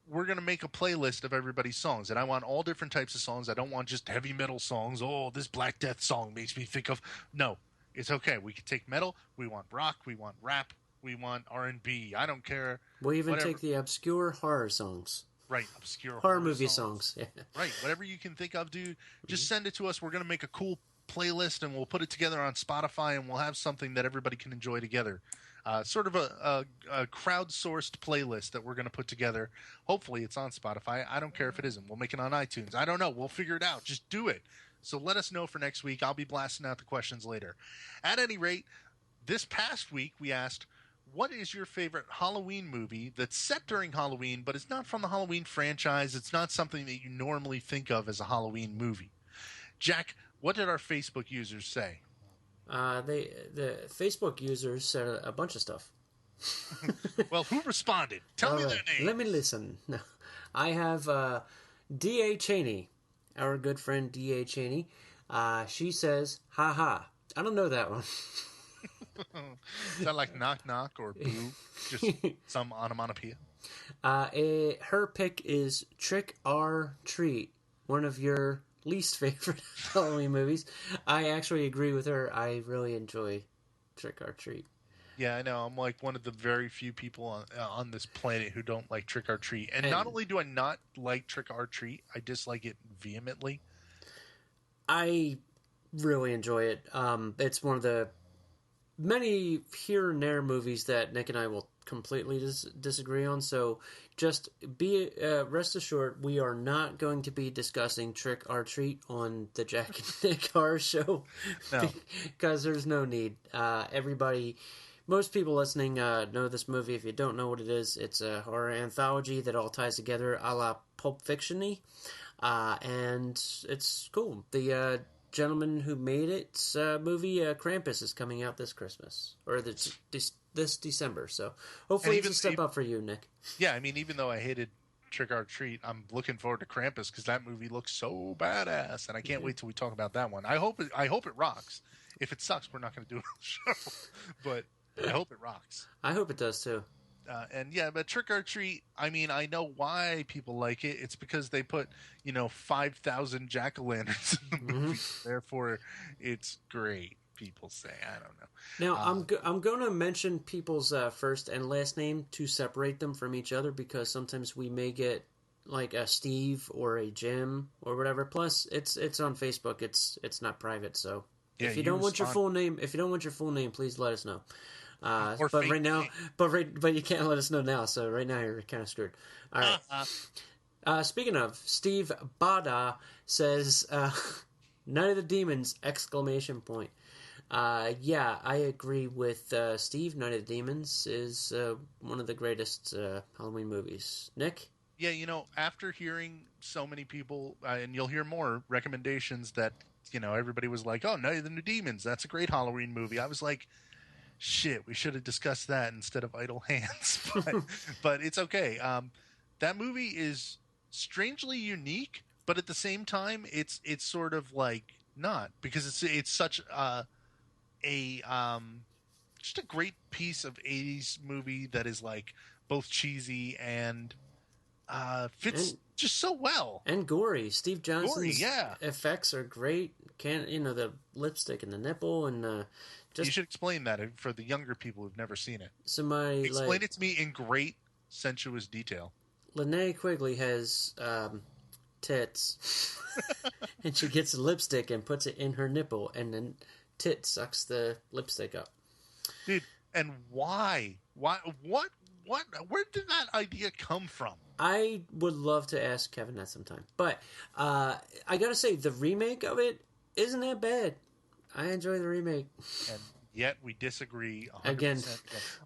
we're going to make a playlist of everybody's songs, and I want all different types of songs. I don't want just heavy metal songs. Oh, this Black Death song makes me think of... No, it's okay. We can take metal. We want rock. We want rap. We want R&B. I don't care. We'll even take the obscure horror songs. Right, obscure horror movie songs. Yeah. Right, whatever you can think of, dude, just send it to us. We're going to make a cool playlist, and we'll put it together on Spotify, and we'll have something that everybody can enjoy together. Sort of a crowdsourced playlist that we're going to put together. Hopefully it's on Spotify. I don't care if it isn't. We'll make it on iTunes. I don't know. We'll figure it out. Just do it. So let us know for next week. I'll be blasting out the questions later. At any rate, this past week we asked, what is your favorite Halloween movie that's set during Halloween, but it's not from the Halloween franchise? It's not something that you normally think of as a Halloween movie. Jack, what did our Facebook users say? The Facebook users said a bunch of stuff. Well, who responded? Tell me their name. Let me listen. No. I have D.A. Cheney, our good friend D.A. Cheney. She says, ha ha. I don't know that one. Is that like knock knock or boo? Just some onomatopoeia? Her pick is Trick or Treat, one of your least favorite Halloween movies. I actually agree with her. I really enjoy Trick or Treat. Yeah, I know. I'm like one of the very few people on this planet who don't like Trick or Treat. And not only do I not like Trick or Treat, I dislike it vehemently. I really enjoy it. It's one of the many here and there movies that Nick and I will completely disagree on. So just be rest assured, we are not going to be discussing Trick or Treat on the Jack and Nick Horror Show. No. Because there's no need. Most people listening know this movie. If you don't know what it is, it's a horror anthology that all ties together a la Pulp Fiction-y. And it's cool. The gentleman who made it movie Krampus is coming out this Christmas. Or this December. So hopefully it's a step up for you, Nick. Yeah, I mean, even though I hated Trick or Treat, I'm looking forward to Krampus because that movie looks so badass. And I can't wait till we talk about that one. I hope it rocks. If it sucks, we're not going to do it on the show. But I hope it rocks. I hope it does too. But Trick or Treat, I mean, I know why people like it. It's because they put, 5,000 jack-o'-lanterns in the movie. Therefore, it's great, people say. I don't know. Now, I'm going to mention people's first and last name to separate them from each other because sometimes we may get like a Steve or a Jim or whatever. Plus, it's on Facebook. It's not private, so if you don't want your full name, please let us know. But right now, but you can't let us know now. So right now you're kind of screwed. All right. Speaking of, Steve Bada says, "Night of the Demons!" ! Yeah, I agree with Steve. Night of the Demons is one of the greatest Halloween movies. Nick? Yeah, after hearing so many people, and you'll hear more recommendations that everybody was like, "Oh, Night of the Demons! That's a great Halloween movie." I was like, shit, we should have discussed that instead of Idle Hands. But it's okay. That movie is strangely unique, but at the same time, it's sort of like not, because it's such just a great piece of 80s movie that is like both cheesy and fits just so well. And gory. Steve Johnson's effects are great. The lipstick and the nipple and you should explain that for the younger people who've never seen it. Somebody explain it to me in great, sensuous detail. Linnea Quigley has tits, and she gets a lipstick and puts it in her nipple, and then tit sucks the lipstick up. Dude, and why? Why? What? Where did that idea come from? I would love to ask Kevin that sometime. But I gotta say, the remake of it isn't that bad. I enjoy the remake. And yet we disagree 100%. Again.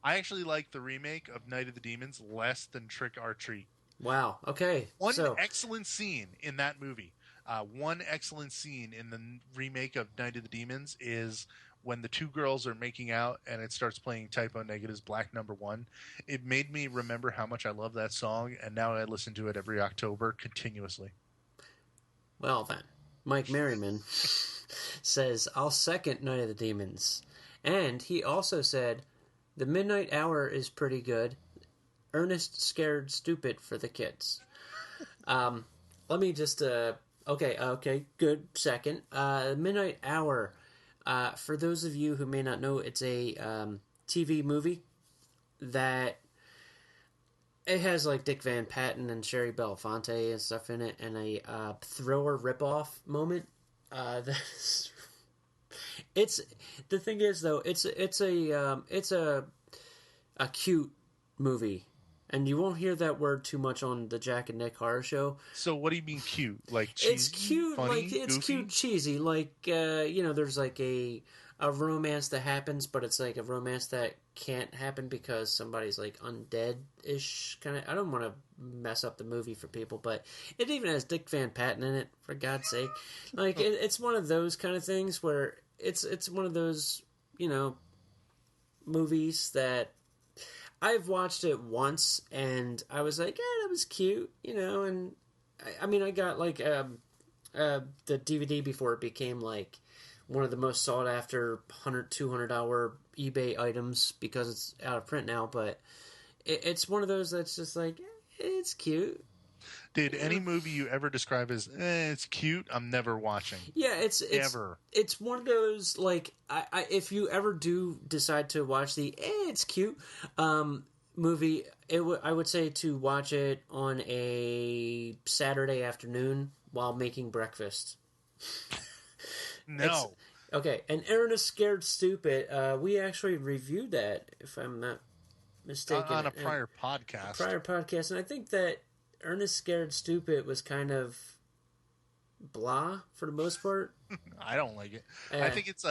I actually like the remake of Night of the Demons less than Trick or Treat. Wow. Okay. One excellent scene in that movie. One excellent scene in the remake of Night of the Demons is when the two girls are making out and it starts playing Typo Negative's Black Number One. It made me remember how much I love that song, and now I listen to it every October continuously. Well then, Mike Merriman says, I'll second Night of the Demons. And he also said, the midnight hour is pretty good. Ernest scared stupid for the kids. Let me just, okay, good, second. Midnight Hour, for those of you who may not know, it's a TV movie that it has like Dick Van Patten and Sherry Belafonte and stuff in it, and a thrower ripoff moment. It's the thing is though, it's a cute movie. And you won't hear that word too much on the Jack and Nick Horror Show. So what do you mean cute? Like cheesy, it's cute, funny, like it's goofy? cute, cheesy. Like there's like a romance that happens, but it's like a romance that can't happen because somebody's like undead-ish kind of. I don't want to mess up the movie for people, but it even has Dick Van Patten in it. For God's sake, like it's one of those kind of things where it's one of those movies that. I've watched it once, and I was like, yeah, that was cute, and I got like the DVD before it became like one of the most sought after $100-$200 eBay items because it's out of print now, but it's one of those that's just like, it's cute. Did any movie you ever describe as it's cute? I'm never watching. Yeah, it's ever. It's one of those like I if you ever do decide to watch the it's cute movie, I would say to watch it on a Saturday afternoon while making breakfast. No. Okay, and Ernest Scared Stupid. We actually reviewed that, if I'm not mistaken, on a prior podcast. And I think that Ernest Scared Stupid was kind of blah for the most part. I don't like it. I think it's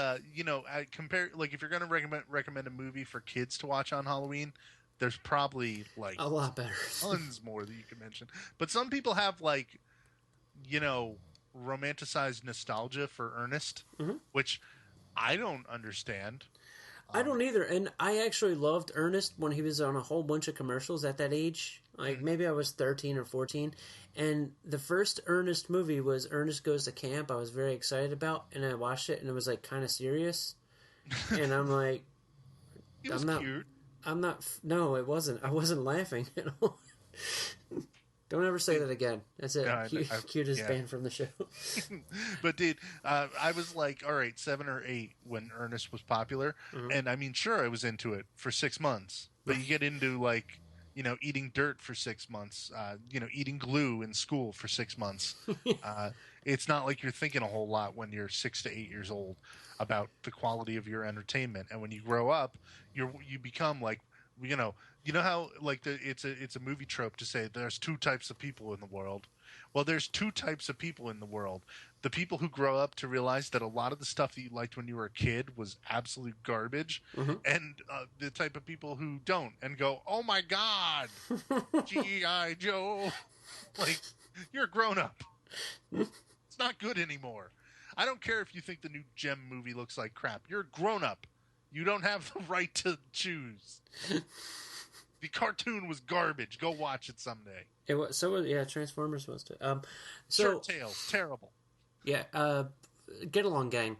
compare like if you're going to recommend a movie for kids to watch on Halloween, there's probably like a lot better, tons more that you can mention. But some people have like romanticized nostalgia for Ernest, which I don't understand. I don't either, and I actually loved Ernest when he was on a whole bunch of commercials at that age. Like, maybe I was 13 or 14, and the first Ernest movie was Ernest Goes to Camp. I was very excited about, and I watched it, and it was, like, kind of serious. And I'm like... He was cute. No, it wasn't. I wasn't laughing at all. Don't ever say that again. That's it. No, cutest band from the show. But dude, I was like, all right, 7 or 8 when Ernest was popular, and I mean, sure, I was into it for 6 months. But you get into like, eating dirt for 6 months, eating glue in school for 6 months. It's not like you're thinking a whole lot when you're 6 to 8 years old about the quality of your entertainment, and when you grow up, you become like, how like it's a movie trope to say there's 2 types of people in the world. Well, there's 2 types of people in the world. The people who grow up to realize that a lot of the stuff that you liked when you were a kid was absolute garbage, and the type of people who don't and go, oh my God, G.I. Joe, like, you're a grown up. It's not good anymore. I don't care if you think the new Gem movie looks like crap. You're a grown up. You don't have the right to choose. The cartoon was garbage. Go watch it someday. It was Transformers was too. Shirt Tails, terrible. Yeah, get along, gang.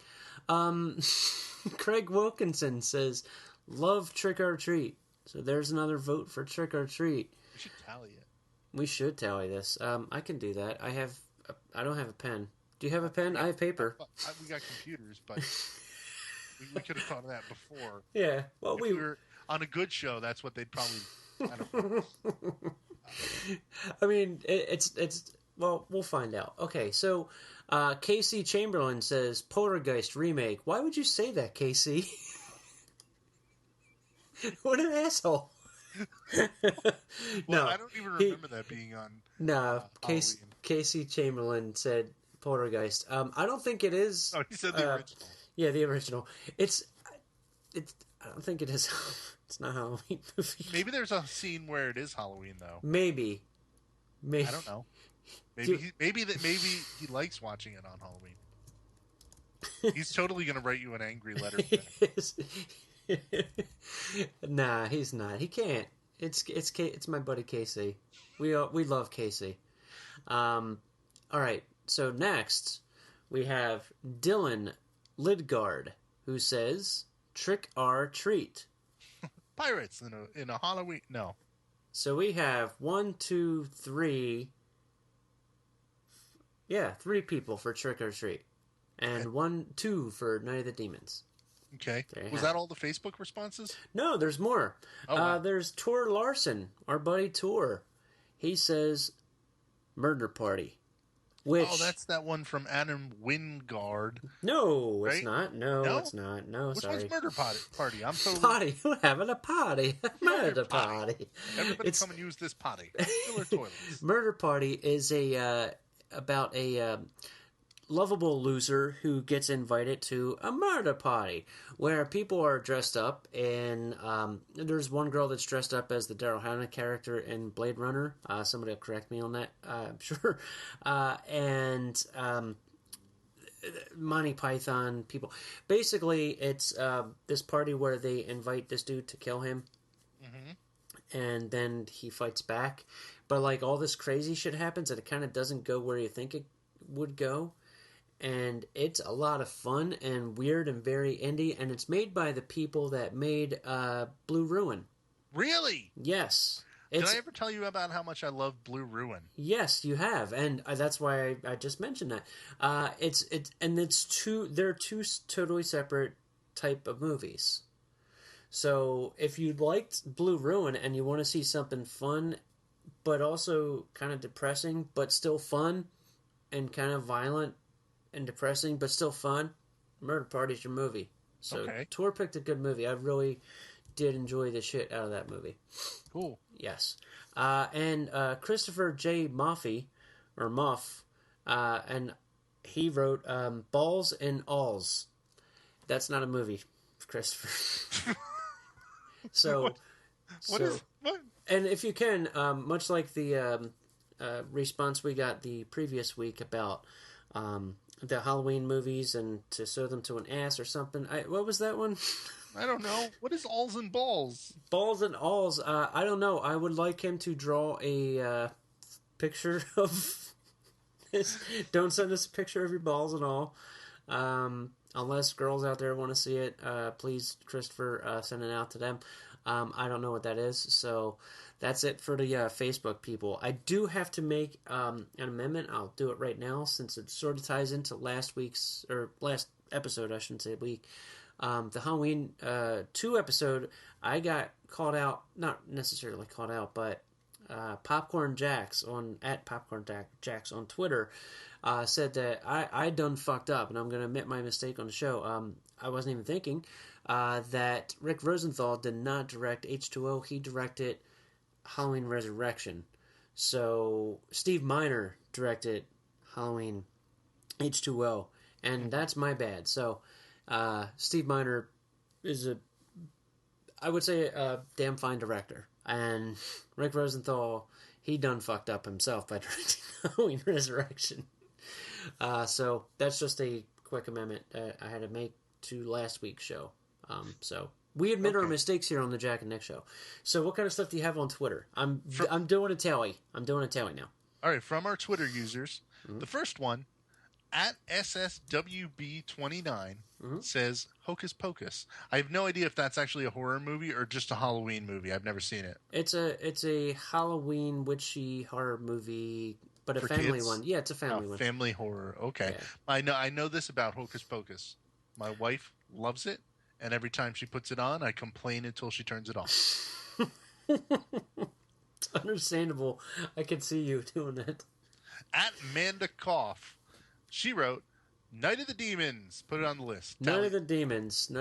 Craig Wilkinson says, "Love Trick or Treat." So there's another vote for Trick or Treat. We should tally it. We should tally this. I can do that. I don't have a pen. Do you have a pen? I have paper. We got computers, but we could have thought of that before. Yeah. Well, if we were on a good show, that's what they'd probably. I don't know. I mean, it's well, we'll find out. Okay, so Casey Chamberlain says Poltergeist remake. Why would you say that, Casey? What an asshole. No, I don't even remember that being on. No, Casey Chamberlain said Poltergeist. I don't think it is. Oh, he said the original. Yeah, the original. It's. I don't think it is. It's not a Halloween movie. Maybe there's a scene where it is Halloween though. Maybe. I don't know. Maybe he likes watching it on Halloween. He's totally gonna write you an angry letter. Nah, he's not. He can't. It's my buddy Casey. We love Casey. All right. So next we have Dylan Lidgard, who says, "Trick or treat." Pirates in a Halloween. No. So we have 1, 2, 3. Yeah, 3 people for trick or treat, and 1, 2 for Night of the Demons. Okay. Was that all the Facebook responses? No, there's more. Oh, wow. There's Tor Larson, our buddy Tor. He says, "Murder Party." Which... Oh, that's that one from Adam Wingard. No, right? it's not. No, No? it's not. No, Which sorry. one's Murder Party? I'm totally... Party. We're having a party. Murder Party. Everybody come and use this potty. Fill our toilets. Murder Party is about a lovable loser who gets invited to a murder party where people are dressed up, and there's one girl that's dressed up as the Daryl Hannah character in Blade Runner. Somebody will correct me on that, I'm sure. And Monty Python people. Basically, it's this party where they invite this dude to kill him. Mm-hmm. And then he fights back. But like all this crazy shit happens, and it kind of doesn't go where you think it would go. And it's a lot of fun and weird and very indie, and it's made by the people that made Blue Ruin. Really? Yes. Did I ever tell you about how much I love Blue Ruin? Yes, you have, and that's why I just mentioned that. They're two totally separate type of movies. So if you liked Blue Ruin and you want to see something fun, but also kind of depressing, but still fun, and kind of violent and depressing, but still fun, Murder Party's your movie. So okay. Tor picked a good movie. I really did enjoy the shit out of that movie. Cool. Yes. And Christopher J. Moffey, or Moff, and he wrote Balls and Alls. That's not a movie, Christopher. So... What? And if you can, much like the response we got the previous week about the Halloween movies and to sew them to an ass or something. What was that one? I don't know. What is alls and balls? Balls and alls. I don't know. I would like him to draw a picture of this. Don't send us a picture of your balls and all. Unless girls out there want to see it, please, Christopher, send it out to them. I don't know what that is, so that's it for the Facebook people. I do have to make an amendment. I'll do it right now since it sort of ties into last episode, I shouldn't say week. The Halloween 2 episode, I got called out, not necessarily called out, but Popcorn Jacks at Popcorn Jacks on Twitter said that I done fucked up, and I'm going to admit my mistake on the show. I wasn't even thinking that Rick Rosenthal did not direct H2O. He directed Halloween Resurrection. So Steve Miner directed Halloween H2O, and that's my bad. So Steve Miner is I would say a damn fine director. And Rick Rosenthal, he done fucked up himself by directing Halloween Resurrection. So that's just a quick amendment that I had to make to last week's show. So we admit our mistakes here on the Jack and Nick show. So what kind of stuff do you have on Twitter? I'm doing a tally. I'm doing a tally now. All right, from our Twitter users, the first one, at SSWB29, says Hocus Pocus. I have no idea if that's actually a horror movie or just a Halloween movie. I've never seen it. It's a Halloween witchy horror movie, but For a family kids? one. Yeah, it's a family one. Family horror. Okay. Yeah. I know this about Hocus Pocus. My wife loves it, and every time she puts it on, I complain until she turns it off. It's understandable. I can see you doing that. At Amanda Koff, she wrote, Night of the Demons. Put it on the list. Night of the Demons.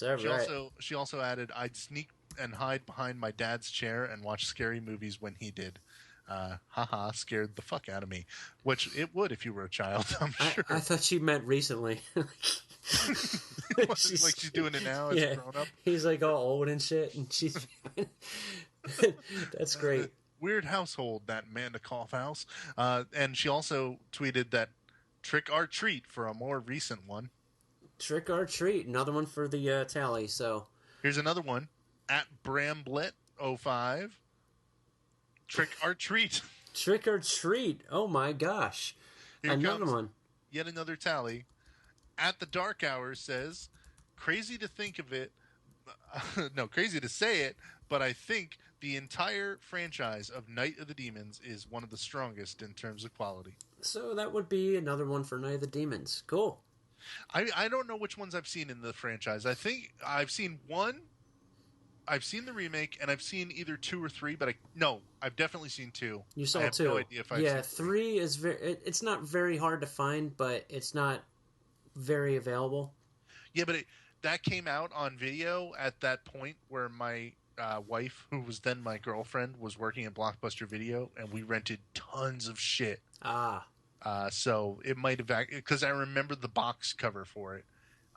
All right. She also added, I'd sneak and hide behind my dad's chair and watch scary movies when he did. Scared the fuck out of me. Which it would if you were a child, I'm sure. I thought she meant recently. Like she's doing it now as a grown up. He's like all old and shit, and she's. That's great. Weird household, that Mandikoff house. And she also tweeted that Trick or Treat for a more recent one. Trick or Treat, another one for the tally. So here's another one at Bramblet05. Trick or Treat. Trick or Treat. Oh my gosh. Another one. Yet another tally. At the Dark Hour says, crazy to think of it. No, crazy to say it, but I think the entire franchise of Night of the Demons is one of the strongest in terms of quality. So that would be another one for Night of the Demons. Cool. I don't know which ones I've seen in the franchise. I think I've seen one. I've seen the remake, and I've seen either 2 or 3, but I've definitely seen 2. You saw I have 2. No idea if I've seen 3 is it's not very hard to find, but it's not very available. Yeah, but that came out on video at that point where my wife, who was then my girlfriend, was working at Blockbuster Video, and we rented tons of shit. So it might have, because I remember the box cover for it.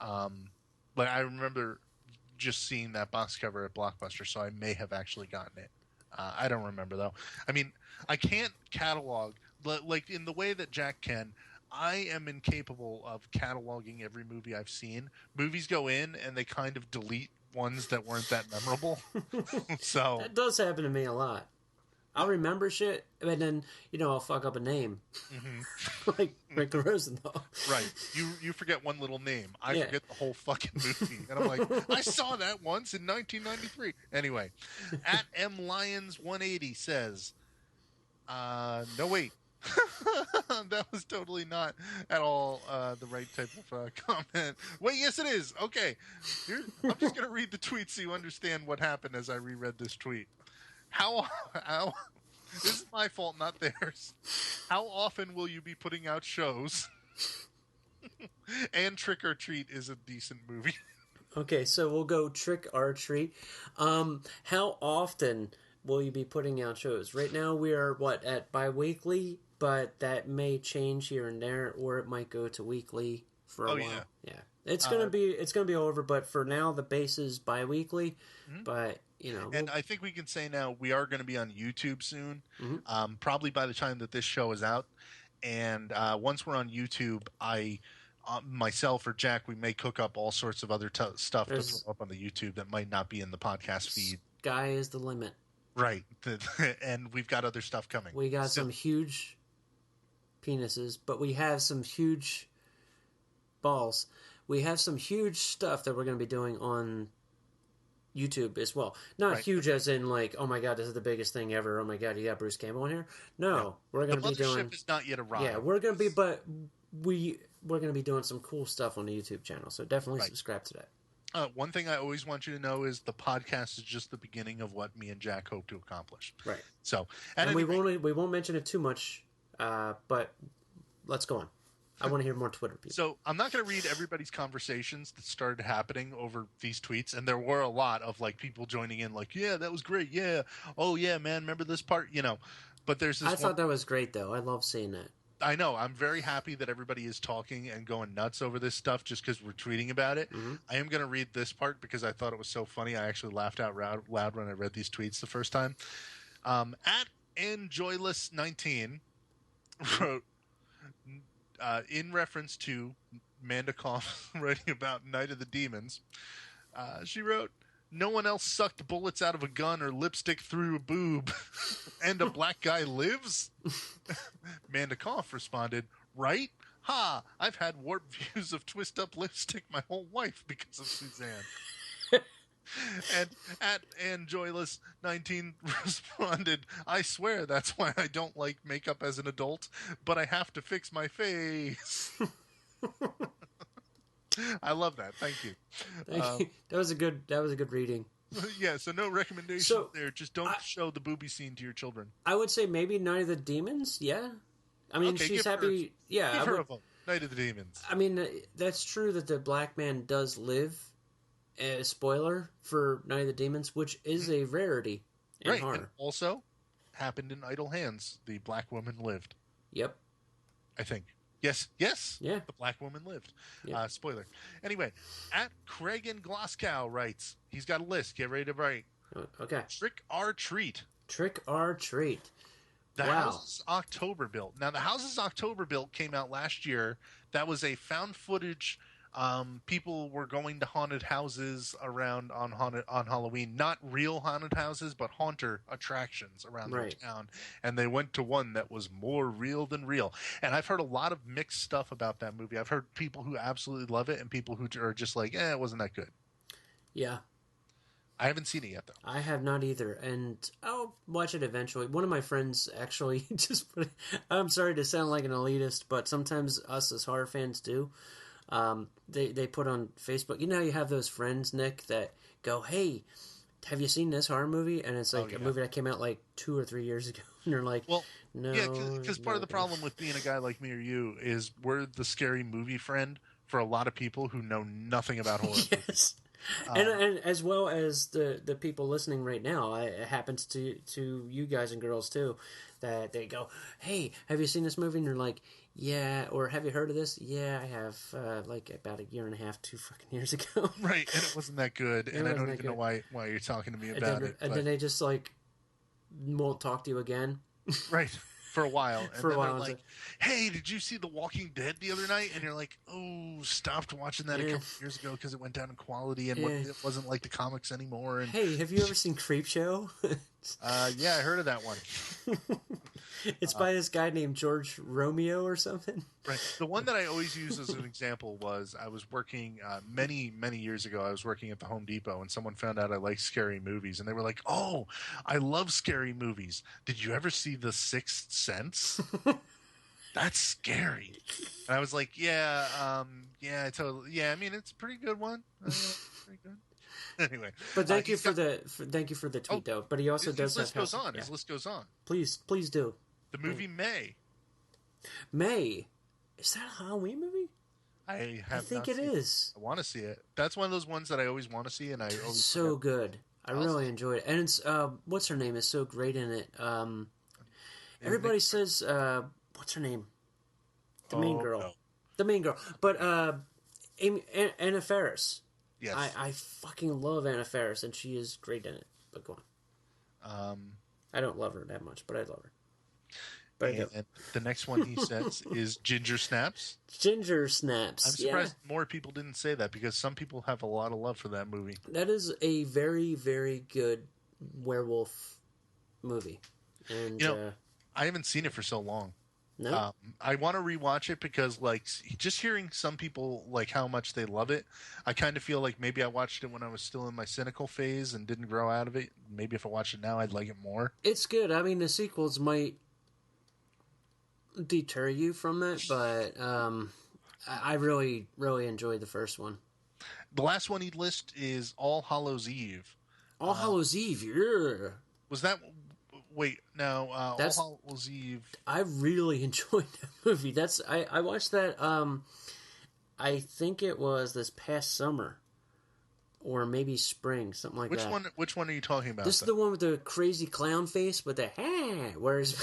But I remember just seeing that box cover at Blockbuster, so I may have actually gotten it. I don't remember, though. I mean, I can't catalog, like in the way that Jack can. I am incapable of cataloging every movie I've seen. Movies go in, and they kind of delete ones that weren't that memorable. So that does happen to me a lot. I'll remember shit, and then, I'll fuck up a name. Mm-hmm. Like Rick Rosenthal. Right. You forget one little name. I forget the whole fucking movie. And I'm like, I saw that once in 1993. Anyway, at MLions180 says, no, wait. That was totally not at all the right type of comment. Wait, yes it is. Okay. I'm just going to read the tweet so you understand what happened as I reread this tweet. How this is my fault, not theirs. How often will you be putting out shows? And Trick or Treat is a decent movie. Okay, so we'll go Trick or Treat. How often will you be putting out shows? Right now we are at biweekly, but that may change here and there, or it might go to weekly for a while. Yeah. It's gonna be over, but for now the base is biweekly. Mm-hmm. But and I think we can say now we are going to be on YouTube soon. Mm-hmm. Probably by the time that this show is out. And once we're on YouTube, myself or Jack, we may cook up all sorts of other stuff to throw up on the YouTube that might not be in the podcast feed. Sky is the limit. Right. And we've got other stuff coming. We got some huge penises, but we have some huge balls. We have some huge stuff that we're going to be doing on YouTube as well. Not huge as in like, oh my god, this is the biggest thing ever. Oh my god, you got Bruce Campbell in here. No, we're going to be doing. The mothership has not yet arrived. Yeah, we're going to be, but we're going to be doing some cool stuff on the YouTube channel. So definitely subscribe to that. One thing I always want you to know is the podcast is just the beginning of what me and Jack hope to accomplish. Right. So, and we won't mention it too much, but let's go on. I want to hear more Twitter people. So I'm not going to read everybody's conversations that started happening over these tweets, and there were a lot of like people joining in, like, yeah, that was great, yeah, oh yeah, man, remember this part, But there's this. I thought that was great, though. I love seeing that. I know. I'm very happy that everybody is talking and going nuts over this stuff just because we're tweeting about it. Mm-hmm. I am going to read this part because I thought it was so funny. I actually laughed out loud when I read these tweets the first time. At Enjoyless19 wrote, in reference to Mandikoff writing about Night of the Demons, she wrote, no one else sucked bullets out of a gun or lipstick through a boob, and a black guy lives? Mandikoff responded, right? Ha! I've had warped views of twist-up lipstick my whole life because of Suzanne. And at Enjoyless19 responded, I swear that's why I don't like makeup as an adult, but I have to fix my face. I love that. Thank you. Thank you. That was a good reading. Yeah, so no recommendation there. Just don't show the booby scene to your children. I would say maybe Night of the Demons, yeah. I mean, she's happy. Give her a vote. Night of the Demons. I mean, that's true that the black man does live. A spoiler for Night of the Demons, which is a rarity in horror. And also happened in Idle Hands. The black woman lived. Yep. I think. Yes. Yeah. The black woman lived. Yeah. Spoiler. Anyway, at Craig and Glasgow writes, he's got a list. Get ready to write. Okay. Trick or treat. Trick or treat. The Wow. Houses October Built. Now, the Houses October Built came out last year. That was a found footage. People were going to haunted houses around on Halloween, not real haunted houses, but haunter attractions around their town. And they went to one that was more real than real. And I've heard a lot of mixed stuff about that movie. I've heard people who absolutely love it and people who are just like, it wasn't that good. Yeah. I haven't seen it yet, though. I have not either, and I'll watch it eventually. One of my friends actually just put it, I'm sorry to sound like an elitist, but sometimes us as horror fans do. They put on Facebook, you know, you have those friends, Nick, that go, hey, have you seen this horror movie? And it's like a movie that came out like 2 or 3 years ago. And you're like, well, no. Yeah, because part of the problem with being a guy like me or you is we're the scary movie friend for a lot of people who know nothing about horror movies. And as well as the people listening right now, it happens to you guys and girls too, that they go, hey, have you seen this movie? And you're like, yeah, or have you heard of this? Yeah, I have, like about 1.5 years, 2 fucking years ago. Right, and it wasn't that good, and I don't even know why you're talking to me about it. And then they just, like, won't talk to you again. Right. For a while. And for a while. They're like, hey, did you see The Walking Dead the other night? And you're like, oh, stopped watching that a couple years ago because it went down in quality and it wasn't like the comics anymore. And hey, have you ever seen Creepshow? Yeah, I heard of that one. It's by this guy named George Romeo or something. Right. The one that I always use as an example was I was working many, many years ago. I was working at the Home Depot, and someone found out I like scary movies. And they were like, oh, I love scary movies. Did you ever see The Sixth Sense? That's scary. And I was like, yeah, I totally. Yeah, I mean, it's a pretty good one. Pretty good. Anyway, but thank you for the tweet though. But he also does his have list goes on. Yeah. His list goes on. Please do. The movie May. Is that a Halloween movie? I think it is. I want to see it. That's one of those ones that I always want to see, and I always so good. I really enjoyed it, and it's what's her name is so great in it. Everybody says what's her name? The main girl. No. The main girl, but Anna Faris. Yes. I fucking love Anna Faris, and she is great in it. But go on. I don't love her that much, but I love her. And the next one he says is Ginger Snaps. Ginger Snaps. I'm surprised more people didn't say that because some people have a lot of love for that movie. That is a very, very good werewolf movie. And I haven't seen it for so long. No? I want to rewatch it because, like, just hearing some people like how much they love it, I kind of feel like maybe I watched it when I was still in my cynical phase and didn't grow out of it. Maybe if I watch it now, I'd like it more. It's good. I mean, the sequels might deter you from it, but I really, really enjoyed the first one. The last one he'd list is All Hallows Eve. All Hallows Eve, yeah. Was that... Wait, no, All Hallows Eve... I really enjoyed that movie. I watched that, I think it was this past summer. Or maybe spring, something like that. Which one are you talking about? This is the one with the crazy clown face with the whereas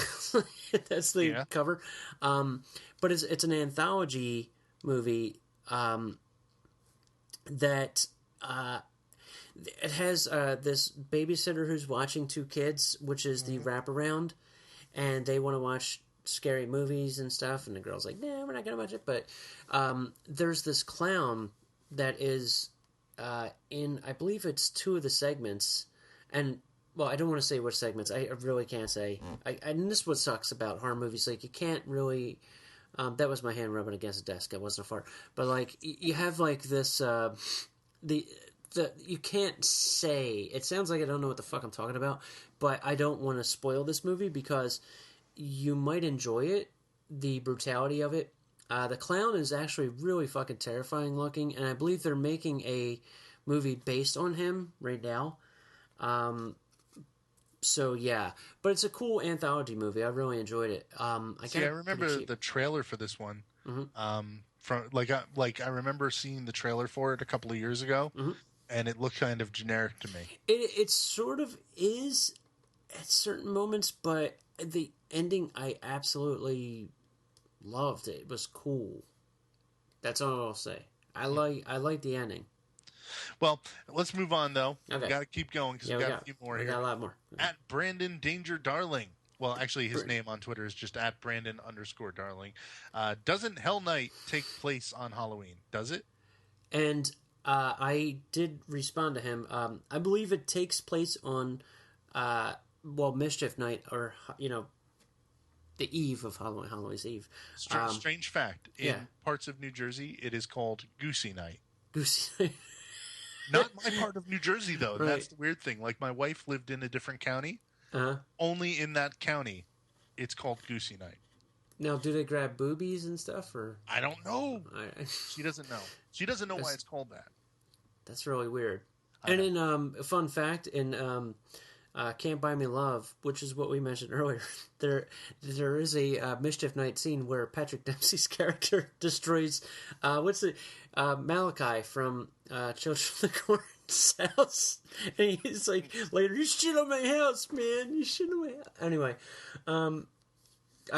that's the cover. But it's an anthology movie that it has this babysitter who's watching 2 kids, which is the wraparound, and they want to watch scary movies and stuff, and the girl's like, "No, we're not gonna watch it." But there's this clown that is in, I believe it's 2 of the segments, and well, I don't want to say which segments. I really can't say. And this is what sucks about horror movies. Like, you can't really. That was my hand rubbing against the desk. It wasn't a fart. But like, you have like this. You can't say. It sounds like I don't know what the fuck I'm talking about. But I don't want to spoil this movie because you might enjoy it. The brutality of it. The clown is actually really fucking terrifying looking, and I believe they're making a movie based on him right now. So yeah, but it's a cool anthology movie. I really enjoyed it. I remember the trailer for this one. Mm-hmm. From I remember seeing the trailer for it a couple of years ago, and it looked kind of generic to me. It sort of is at certain moments, but the ending I absolutely loved it. It was cool. That's all I'll say. I like the ending. Well, let's move on though. Okay. We got to keep going because we got a few more here. We got a lot more. At Brandon Danger Darling. Well, actually, his name on Twitter is just at Brandon_Darling. Doesn't Hell Night take place on Halloween? Does it? And I did respond to him. I believe it takes place on, Mischief Night, or the eve of Halloween, Hallows Eve. Strange fact: in parts of New Jersey, it is called Goosey Night. Goosey Night. Not my part of New Jersey, though. Right. That's the weird thing. Like, my wife lived in a different county. Only in that county, it's called Goosey Night. Now, do they grab boobies and stuff, or I don't know. She doesn't know. She doesn't know why it's called that. That's really weird. And in a fun fact, in Can't Buy Me Love, which is what we mentioned earlier, there is a Mischief Night scene where Patrick Dempsey's character destroys Malachi from Children of the Corn's house, and he's like later, "You shit on my house, man! You shit on my house." Anyway, I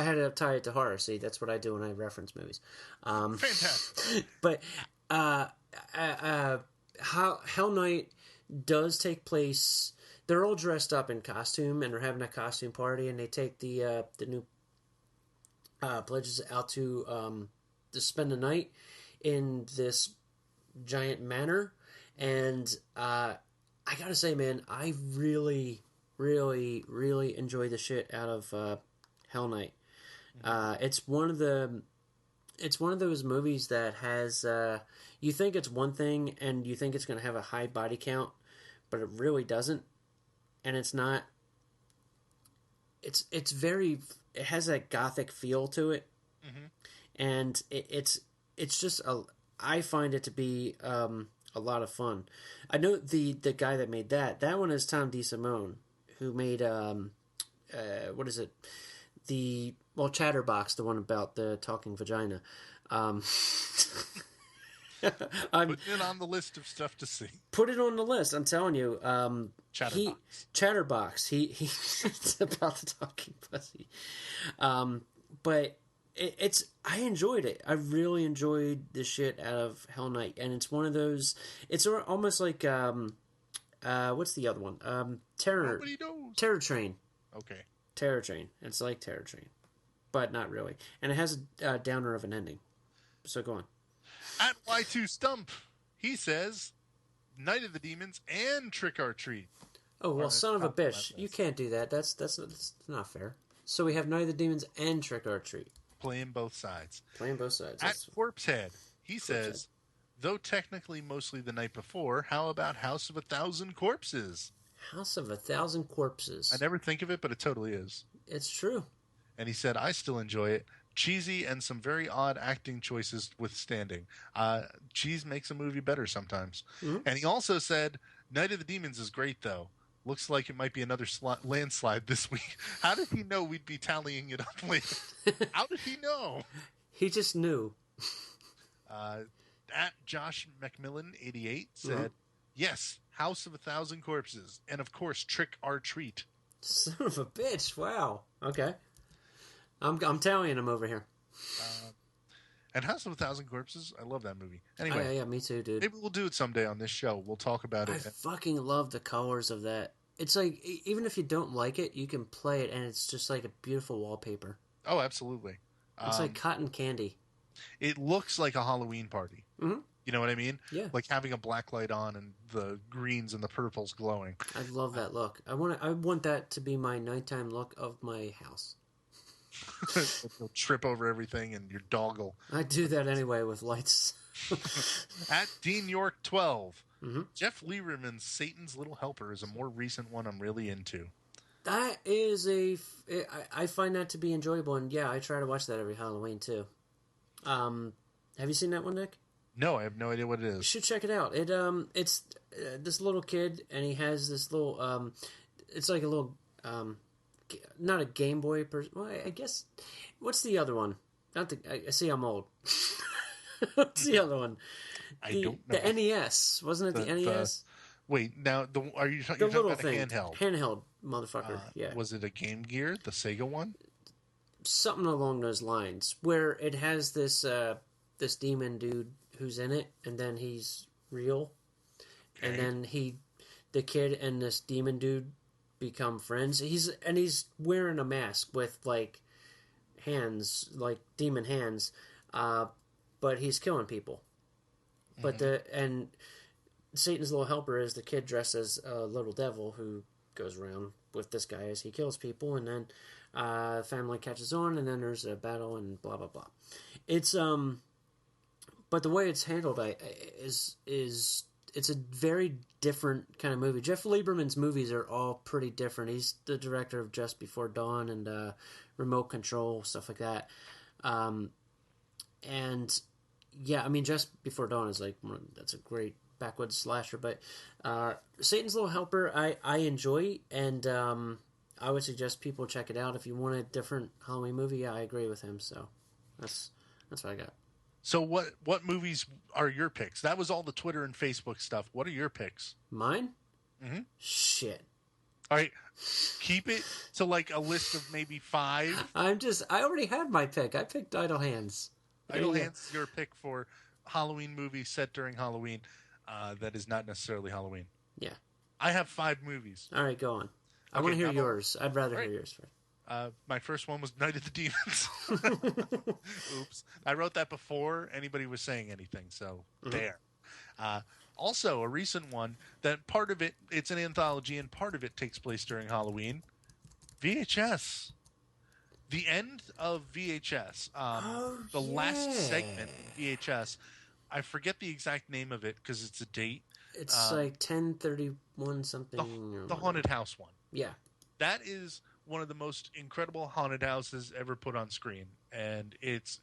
had to tie it to horror. See, that's what I do when I reference movies. Fantastic. But Hell Night does take place. They're all dressed up in costume and are having a costume party, and they take the new pledges out to spend the night in this giant manor. And I gotta say, man, I really, really, really enjoy the shit out of Hell Night. It's one of those movies that has you think it's one thing and you think it's going to have a high body count, but it really doesn't. And it's not. It has that Gothic feel to it, and it's just I find it to be a lot of fun. I know the guy that made that one is Tom DeSimone, who made what is it? Chatterbox, the one about the talking vagina. Putting it on the list of stuff to see. Put it on the list. I'm telling you. Chatterbox. It's about the talking pussy. But I enjoyed it. I really enjoyed the shit out of Hell Night, and it's one of those. It's almost like what's the other one? Terror Train. Okay. Terror Train. It's like Terror Train, but not really. And it has a downer of an ending. So go on. At Y2 Stump, he says, Night of the Demons and Trick or Treat. Oh, well, son of a bitch. You can't do that. That's not fair. So we have Night of the Demons and Trick or Treat. Playing both sides. That's Corpse Head, he says, though technically mostly the night before, how about House of 1,000 Corpses? House of 1,000 Corpses. I never think of it, but it totally is. It's true. And he said, I still enjoy it. Cheesy and some very odd acting choices withstanding. Cheese makes a movie better sometimes. Mm-hmm. And he also said, Night of the Demons is great, though. Looks like it might be another landslide this week. How did he know we'd be tallying it up later? How did he know? He just knew. At Josh McMillan 88 said, yes, House of 1,000 Corpses. And, of course, Trick or Treat. Son of a bitch. Wow. Okay. I'm tallying him over here. And House of 1,000 Corpses, I love that movie. Anyway, yeah, me too, dude. Maybe we'll do it someday on this show. We'll talk about it. I fucking love the colors of that. It's like, even if you don't like it, you can play it, and it's just like a beautiful wallpaper. Oh, absolutely. It's like cotton candy. It looks like a Halloween party. Mm-hmm. You know what I mean? Yeah. Like having a black light on and the greens and the purples glowing. I love that look. I want that to be my nighttime look of my house. You'll trip over everything and your dog will. I do that anyway with lights. At Dean York 12, Jeff Lieberman's Satan's Little Helper is a more recent one I'm really into. That is I find that to be enjoyable, and yeah, I try to watch that every Halloween too. Have you seen that one, Nick? No, I have no idea what it is. You should check it out. It's this little kid, and he has this little it's like a little not a Game Boy person. Well, I guess. What's the other one? I see I'm old. What's the other one? I don't know. The NES. Wasn't it the NES? Wait, now, are you talking about thing, handheld? Handheld, motherfucker, yeah. Was it a Game Gear, the Sega one? something along those lines, where it has this this demon dude who's in it, and then he's real, and then the kid and this demon dude become friends. He's wearing a mask with like hands, like demon hands, but he's killing people. But and Satan's little helper is the kid dressed as a little devil who goes around with this guy as he kills people, and then family catches on, and then there's a battle and blah blah blah. It's but the way it's handled is it's a very different kind of movie. Jeff Lieberman's movies are all pretty different. He's the director of Just Before Dawn and Remote Control, stuff like that. And yeah, I mean, Just Before Dawn is like that's a great backwoods slasher. But Satan's Little Helper, I enjoy, and I would suggest people check it out if you want a different Halloween movie. Yeah, I agree with him. So that's what I got. So what movies are your picks? That was all the Twitter and Facebook stuff. What are your picks? Mine? Mm-hmm. Shit. All right, keep it to like a list of maybe 5. I already had my pick. I picked Idle Hands. Idle Hands is your pick for Halloween movie set during Halloween. That is not necessarily Halloween. Yeah. I have 5 movies. All right, go on. I want to hear yours. I'd rather hear yours first. My first one was Night of the Demons. Oops. I wrote that before anybody was saying anything, so there. Also, a recent one that part of it's an anthology and part of it takes place during Halloween. VHS. The end of VHS. The last segment of VHS. I forget the exact name of it because it's a date. It's like 1031 something. The haunted house one. Yeah. That is one of the most incredible haunted houses ever put on screen, and it's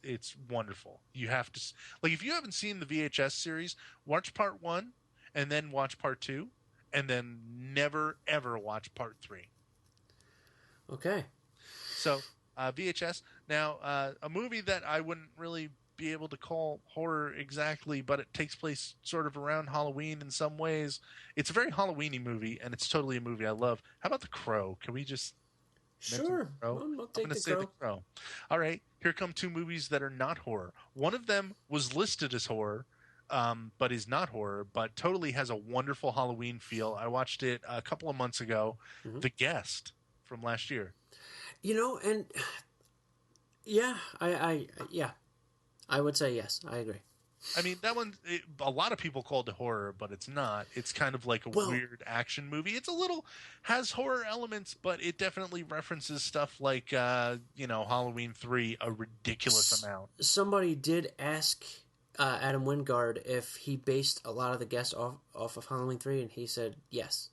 wonderful. You have to, like, if you haven't seen the VHS series, watch part 1 and then watch part 2 and then never ever watch part 3. Okay. So VHS. Now a movie that I wouldn't really be able to call horror exactly, but it takes place sort of around Halloween in some ways. It's a very Halloween-y movie, and it's totally a movie I love. How about The Crow? Can we just sure. I'll take The Crow. All right, here come 2 movies that are not horror. One of them was listed as horror, but is not horror, but totally has a wonderful Halloween feel. I watched it a couple of months ago. The Guest from last year. You know, and yeah, I would say yes. I agree. I mean, that one, a lot of people called it horror, but it's not. It's kind of like a weird action movie. It's has horror elements, but it definitely references stuff like, Halloween 3 a ridiculous amount. Somebody did ask Adam Wingard if he based a lot of the guests off of Halloween 3, and he said yes.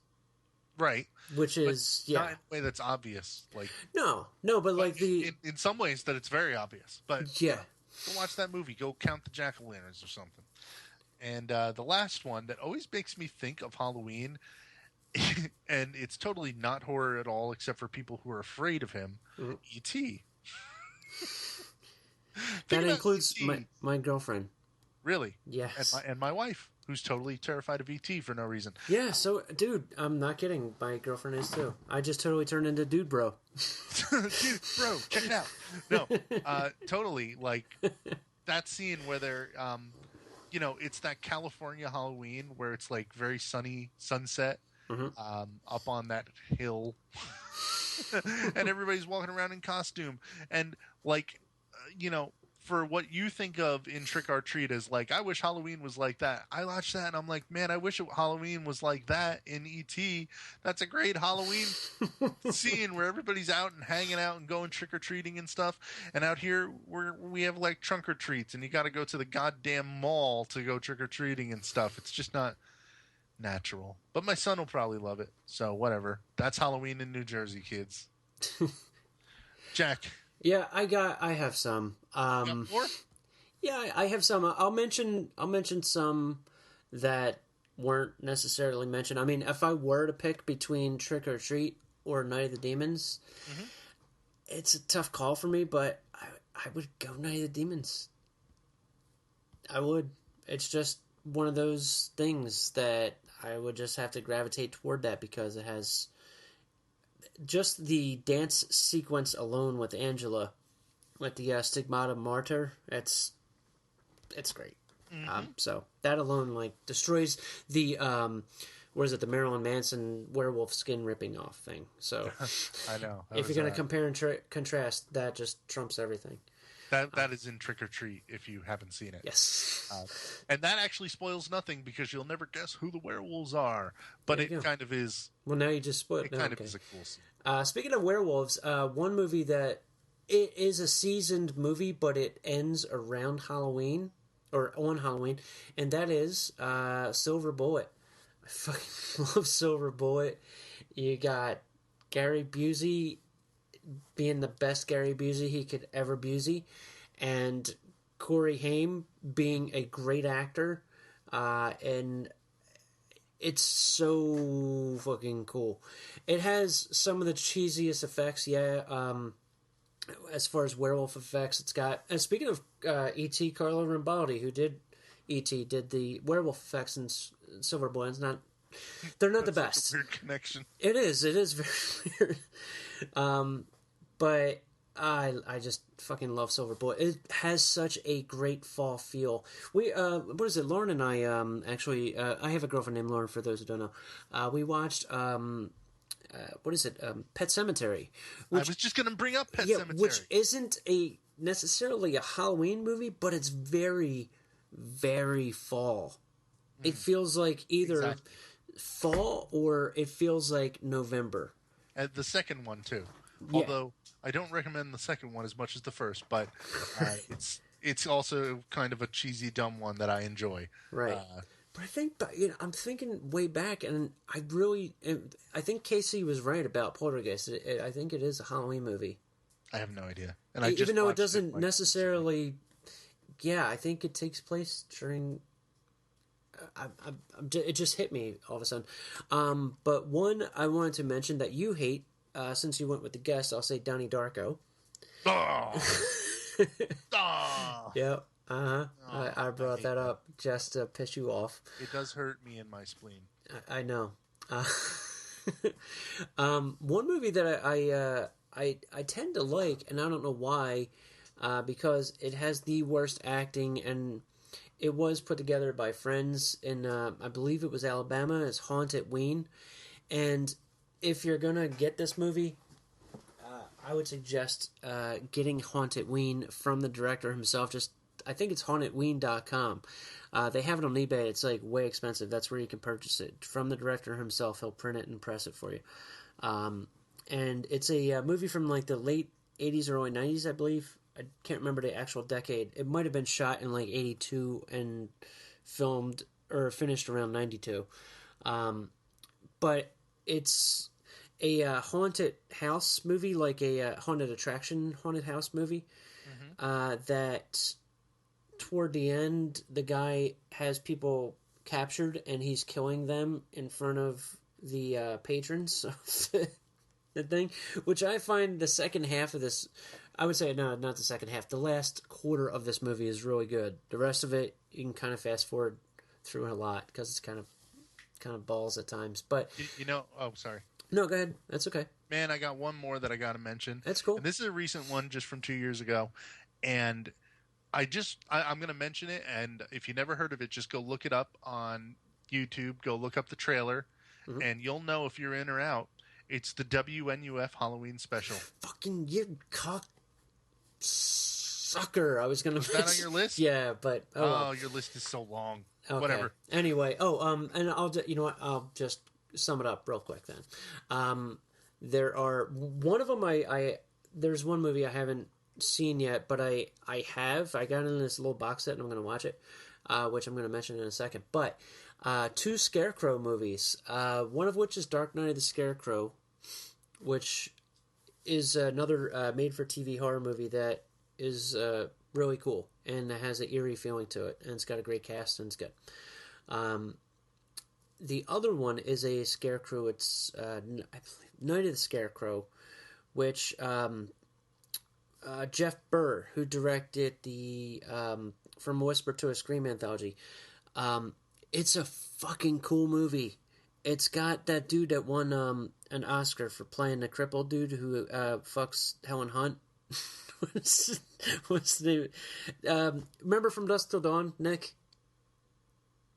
Right. Which is, not in a way that's obvious. Like No, but like in some ways that it's very obvious. But yeah. Go watch that movie. Go count the jack-o'-lanterns or something. And the last one that always makes me think of Halloween, and it's totally not horror at all except for people who are afraid of him, E.T. That includes my girlfriend. Really? Yes. And my wife, who's totally terrified of E.T. for no reason. Yeah, so, dude, I'm not kidding. My girlfriend is too. I just totally turned into dude bro. Dude, bro, check it out. No, totally, like, that scene where they're, it's that California Halloween where it's, like, very sunny sunset up on that hill. And everybody's walking around in costume. And, like, for what you think of in Trick or Treat as like, I wish Halloween was like that. I watched that and I'm like, man, I wish Halloween was like that in E.T. That's a great Halloween scene where everybody's out and hanging out and going trick or treating and stuff. And out here, we have like trunk or treats, and you got to go to the goddamn mall to go trick or treating and stuff. It's just not natural. But my son will probably love it. So whatever. That's Halloween in New Jersey, kids. Jack. Yeah, I have some. More? Yeah, I have some. I'll mention some that weren't necessarily mentioned. I mean, if I were to pick between Trick or Treat or Night of the Demons, it's a tough call for me, but I would go Night of the Demons. I would. It's just one of those things that I would just have to gravitate toward that because it has just the dance sequence alone with Angela with the Stigmata Martyr. It's great. So that alone like destroys the what is it, the Marilyn Manson werewolf skin ripping off thing. So I know. If you're going to compare and contrast, that just trumps everything. That is in Trick or Treat if you haven't seen it. Yes. And that actually spoils nothing because you'll never guess who the werewolves are. But it kind of is. Well, now you just spoiled it. It kind of is a cool scene. Speaking of werewolves, one movie that it is a seasoned movie, but it ends around Halloween or on Halloween, and that is Silver Bullet. I fucking love Silver Bullet. You got Gary Busey being the best Gary Busey he could ever Busey, and Corey Haim being a great actor, and it's so fucking cool. It has some of the cheesiest effects, as far as werewolf effects. It's got, and speaking of E.T., Carlo Rambaldi, who did E.T., did the werewolf effects in Silver Bullet. They're not the best. A weird connection. It is very weird. But I just fucking love Silver Bullet. It has such a great fall feel. We what is it? Lauren and I actually I have a girlfriend named Lauren. For those who don't know, we watched what is it? Pet Sematary. I was just going to bring up Pet Sematary, which isn't necessarily a Halloween movie, but it's very, very fall. It feels like either fall or it feels like November. And the second one too. Although I don't recommend the second one as much as the first, but it's also kind of a cheesy, dumb one that I enjoy. Right. But I think, I'm thinking way back, and I think Casey was right about Poltergeist. I think it is a Halloween movie. I have no idea. And even though it doesn't necessarily, I think it takes place during. It just hit me all of a sudden. But one I wanted to mention that you hate, since you went with the guest, I'll say Donnie Darko. Oh. Oh. Yep. I brought that up just to piss you off. It does hurt me in my spleen. I know. One movie that I tend to like, and I don't know why, because it has the worst acting, and it was put together by friends in, I believe it was Alabama, as Haunted Ween. And if you're going to get this movie, I would suggest getting Haunted Ween from the director himself. I think it's hauntedween.com. They have it on eBay. It's like way expensive. That's where you can purchase it. From the director himself, he'll print it and press it for you. And it's a movie from like the late 80s or early 90s, I believe. I can't remember the actual decade. It might have been shot in like 82 and filmed or finished around 92. But it's a haunted house movie, like a haunted attraction, haunted house movie. That toward the end, the guy has people captured and he's killing them in front of the patrons of the thing, which I find the second half of this, I would say, no, not the second half, the last quarter of this movie is really good. The rest of it, you can kind of fast forward through it a lot because it's kind of balls at times. But oh, sorry. No, go ahead. That's okay. Man, I got one more that I got to mention. That's cool. And this is a recent one just from 2 years ago. And I'm going to mention it. And if you never heard of it, just go look it up on YouTube. Go look up the trailer. And you'll know if you're in or out. It's the WNUF Halloween special. Fucking you cock sucker. I was going to mention. Is that on your list? Yeah, but... Oh, your list is so long. Okay. Whatever. Anyway, and I'll just sum it up real quick then. There are... One of them, there's one movie I haven't seen yet, but I got in this little box set and I'm going to watch it, which I'm going to mention in a second. But 2 Scarecrow movies, one of which is Dark Night of the Scarecrow, which is another made-for-TV horror movie that is really cool and has an eerie feeling to it, and it's got a great cast and it's good. The other one is a Scarecrow. It's I believe Night of the Scarecrow, which Jeff Burr, who directed the From Whisper to a Scream anthology, it's a fucking cool movie. It's got that dude that won an Oscar for playing the crippled dude who fucks Helen Hunt. What's the name? Remember From Dusk Till Dawn, Nick?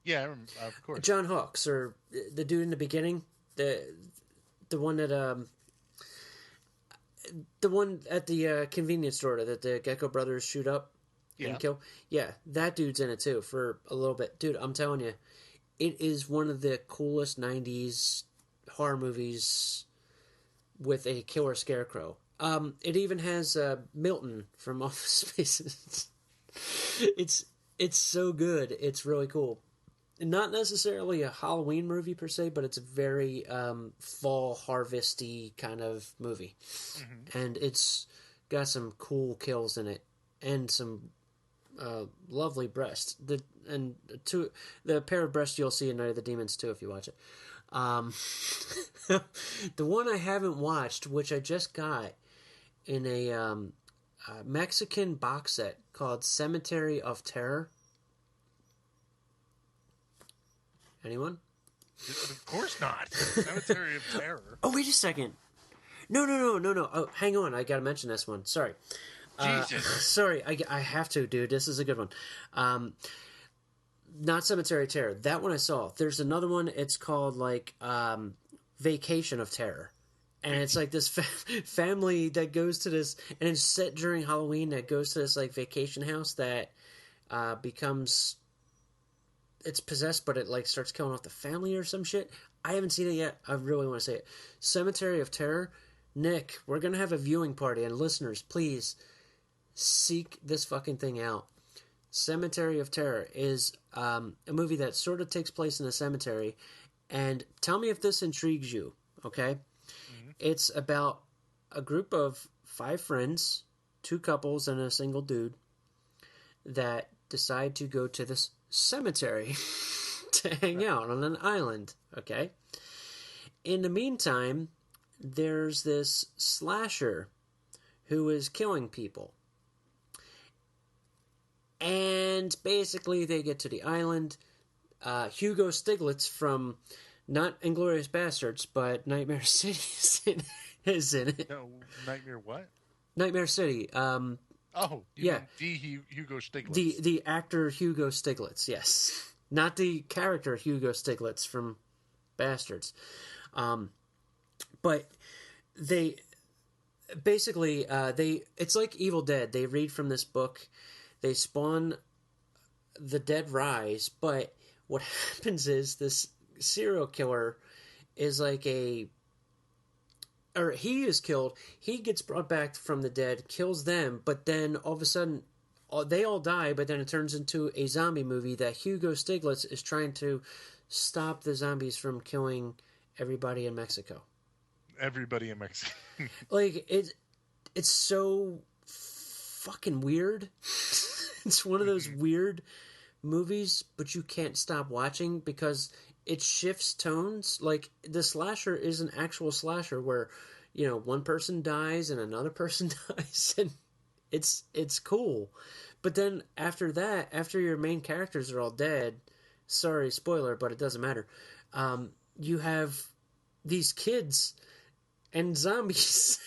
Yeah, of course. John Hawkes, or the dude in the beginning, the one that the one at the convenience store that the Gecko brothers shoot up and kill. Yeah, that dude's in it too for a little bit. Dude, I'm telling you, it is one of the coolest 90s horror movies with a killer scarecrow. It even has Milton from Office Space. It's so good. It's really cool. Not necessarily a Halloween movie per se, but it's a very fall harvesty kind of movie, and it's got some cool kills in it and some lovely breasts. The pair of breasts you'll see in Night of the Demons too if you watch it. The one I haven't watched, which I just got in a Mexican box set called Cemetery of Terror. Anyone? Of course not. Cemetery of Terror. Oh, wait a second. No. Oh, hang on. I gotta mention this one. Sorry. Jesus. Sorry, I have to, dude. This is a good one. Not Cemetery of Terror. That one I saw. There's another one. It's called, like, Vacation of Terror. And it's like this family that goes to this, and it's set during Halloween, that goes to this, like, vacation house that becomes... It's possessed, but it like starts killing off the family or some shit. I haven't seen it yet. I really want to say it. Cemetery of Terror. Nick, we're going to have a viewing party, and listeners, please seek this fucking thing out. Cemetery of Terror is a movie that sort of takes place in a cemetery, and tell me if this intrigues you, okay? Mm-hmm. It's about a group of 5 friends, 2 couples and a single dude, that decide to go to this cemetery to hang out on an island, okay? In the meantime, there's this slasher who is killing people. And basically they get to the island. Hugo Stiglitz from not Inglourious Bastards, but Nightmare City is in it. No, Nightmare what? Nightmare City. Yeah. Hugo Stiglitz. The actor Hugo Stiglitz, yes. Not the character Hugo Stiglitz from Bastards. But they... Basically, it's like Evil Dead. They read from this book. They spawn the dead rise, but what happens is this serial killer is like he is killed, he gets brought back from the dead, kills them, but then all of a sudden they all die, but then it turns into a zombie movie that Hugo Stiglitz is trying to stop the zombies from killing everybody in Mexico. Everybody in Mexico. Like, it's so fucking weird. It's one of those weird movies, but you can't stop watching because it shifts tones. Like, the slasher is an actual slasher where, you know, one person dies and another person dies, and it's cool. But then after that, after your main characters are all dead, sorry, spoiler, but it doesn't matter, you have these kids and zombies,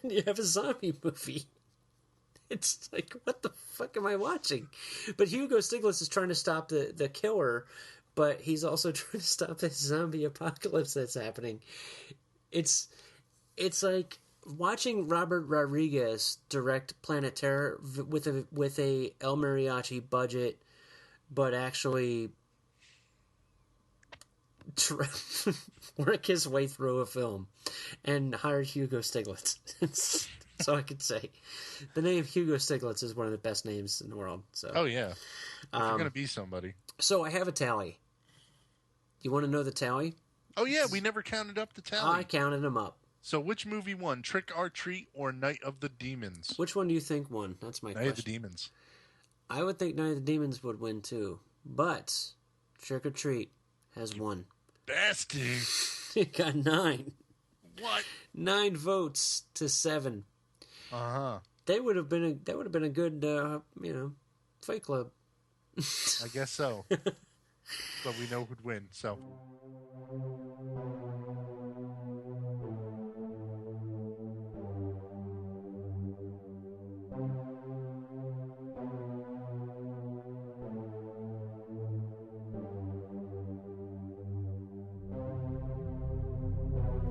and you have a zombie movie. It's like, what the fuck am I watching? But Hugo Stiglitz is trying to stop the killer, but he's also trying to stop this zombie apocalypse that's happening. It's like watching Robert Rodriguez direct Planet Terror with a El Mariachi budget, but actually work his way through a film and hire Hugo Stiglitz. That's all I could say. The name Hugo Stiglitz is one of the best names in the world. So. Oh, yeah. If you're going to be somebody. So I have a tally. You want to know the tally? Oh, yeah. We never counted up the tally. I counted them up. So which movie won? Trick or Treat or Night of the Demons? Which one do you think won? That's my question. Night of the Demons. I would think Night of the Demons would win, too. But Trick or Treat has won. Bastard. It got 9. What? 9 votes to 7. Uh-huh. That would have been a good, Fight Club. I guess so. But we know who'd win, so.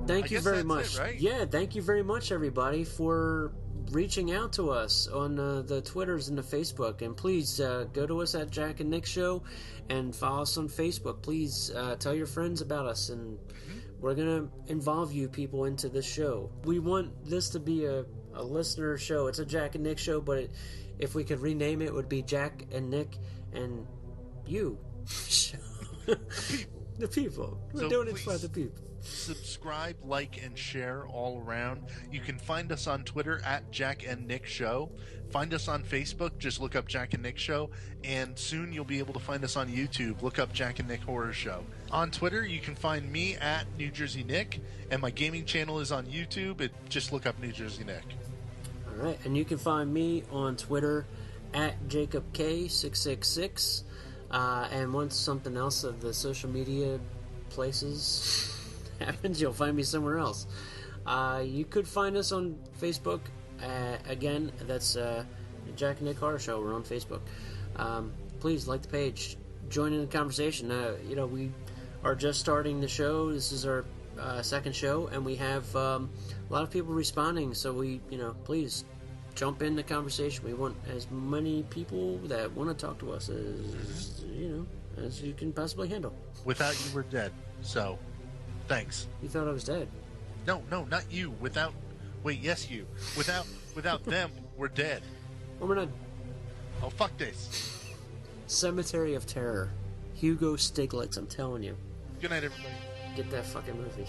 thank you very much. It, right? Yeah, thank you very much, everybody, for reaching out to us on the Twitters and the Facebook. And please go to us at Jack and Nick Show and follow us on Facebook. Please tell your friends about us, and we're going to involve you people into this show. We want this to be a listener show. It's a Jack and Nick show, but if we could rename it, it would be Jack and Nick and you show. The people. We're doing it for the people. Subscribe, like, and share all around. You can find us on Twitter at Jack and Nick Show. Find us on Facebook. Just look up Jack and Nick Show. And soon you'll be able to find us on YouTube. Look up Jack and Nick Horror Show. On Twitter, you can find me at New Jersey Nick. And my gaming channel is on YouTube. Just look up New Jersey Nick. All right. And you can find me on Twitter at JacobK666. And once something else of the social media places happens, you'll find me somewhere else. You could find us on Facebook. Again, that's Jack and Nick Horror Show. We're on Facebook. Please like the page. Join in the conversation. We are just starting the show. This is our second show, and we have a lot of people responding. So please jump in the conversation. We want as many people that want to talk to us as you can possibly handle. Without you, we're dead. So, thanks. You thought I was dead? No, not you. Yes, you. Without them, we're dead. Well, we're not. Oh, fuck this. Cemetery of Terror. Hugo Stiglitz, I'm telling you. Good night, everybody. Get that fucking movie.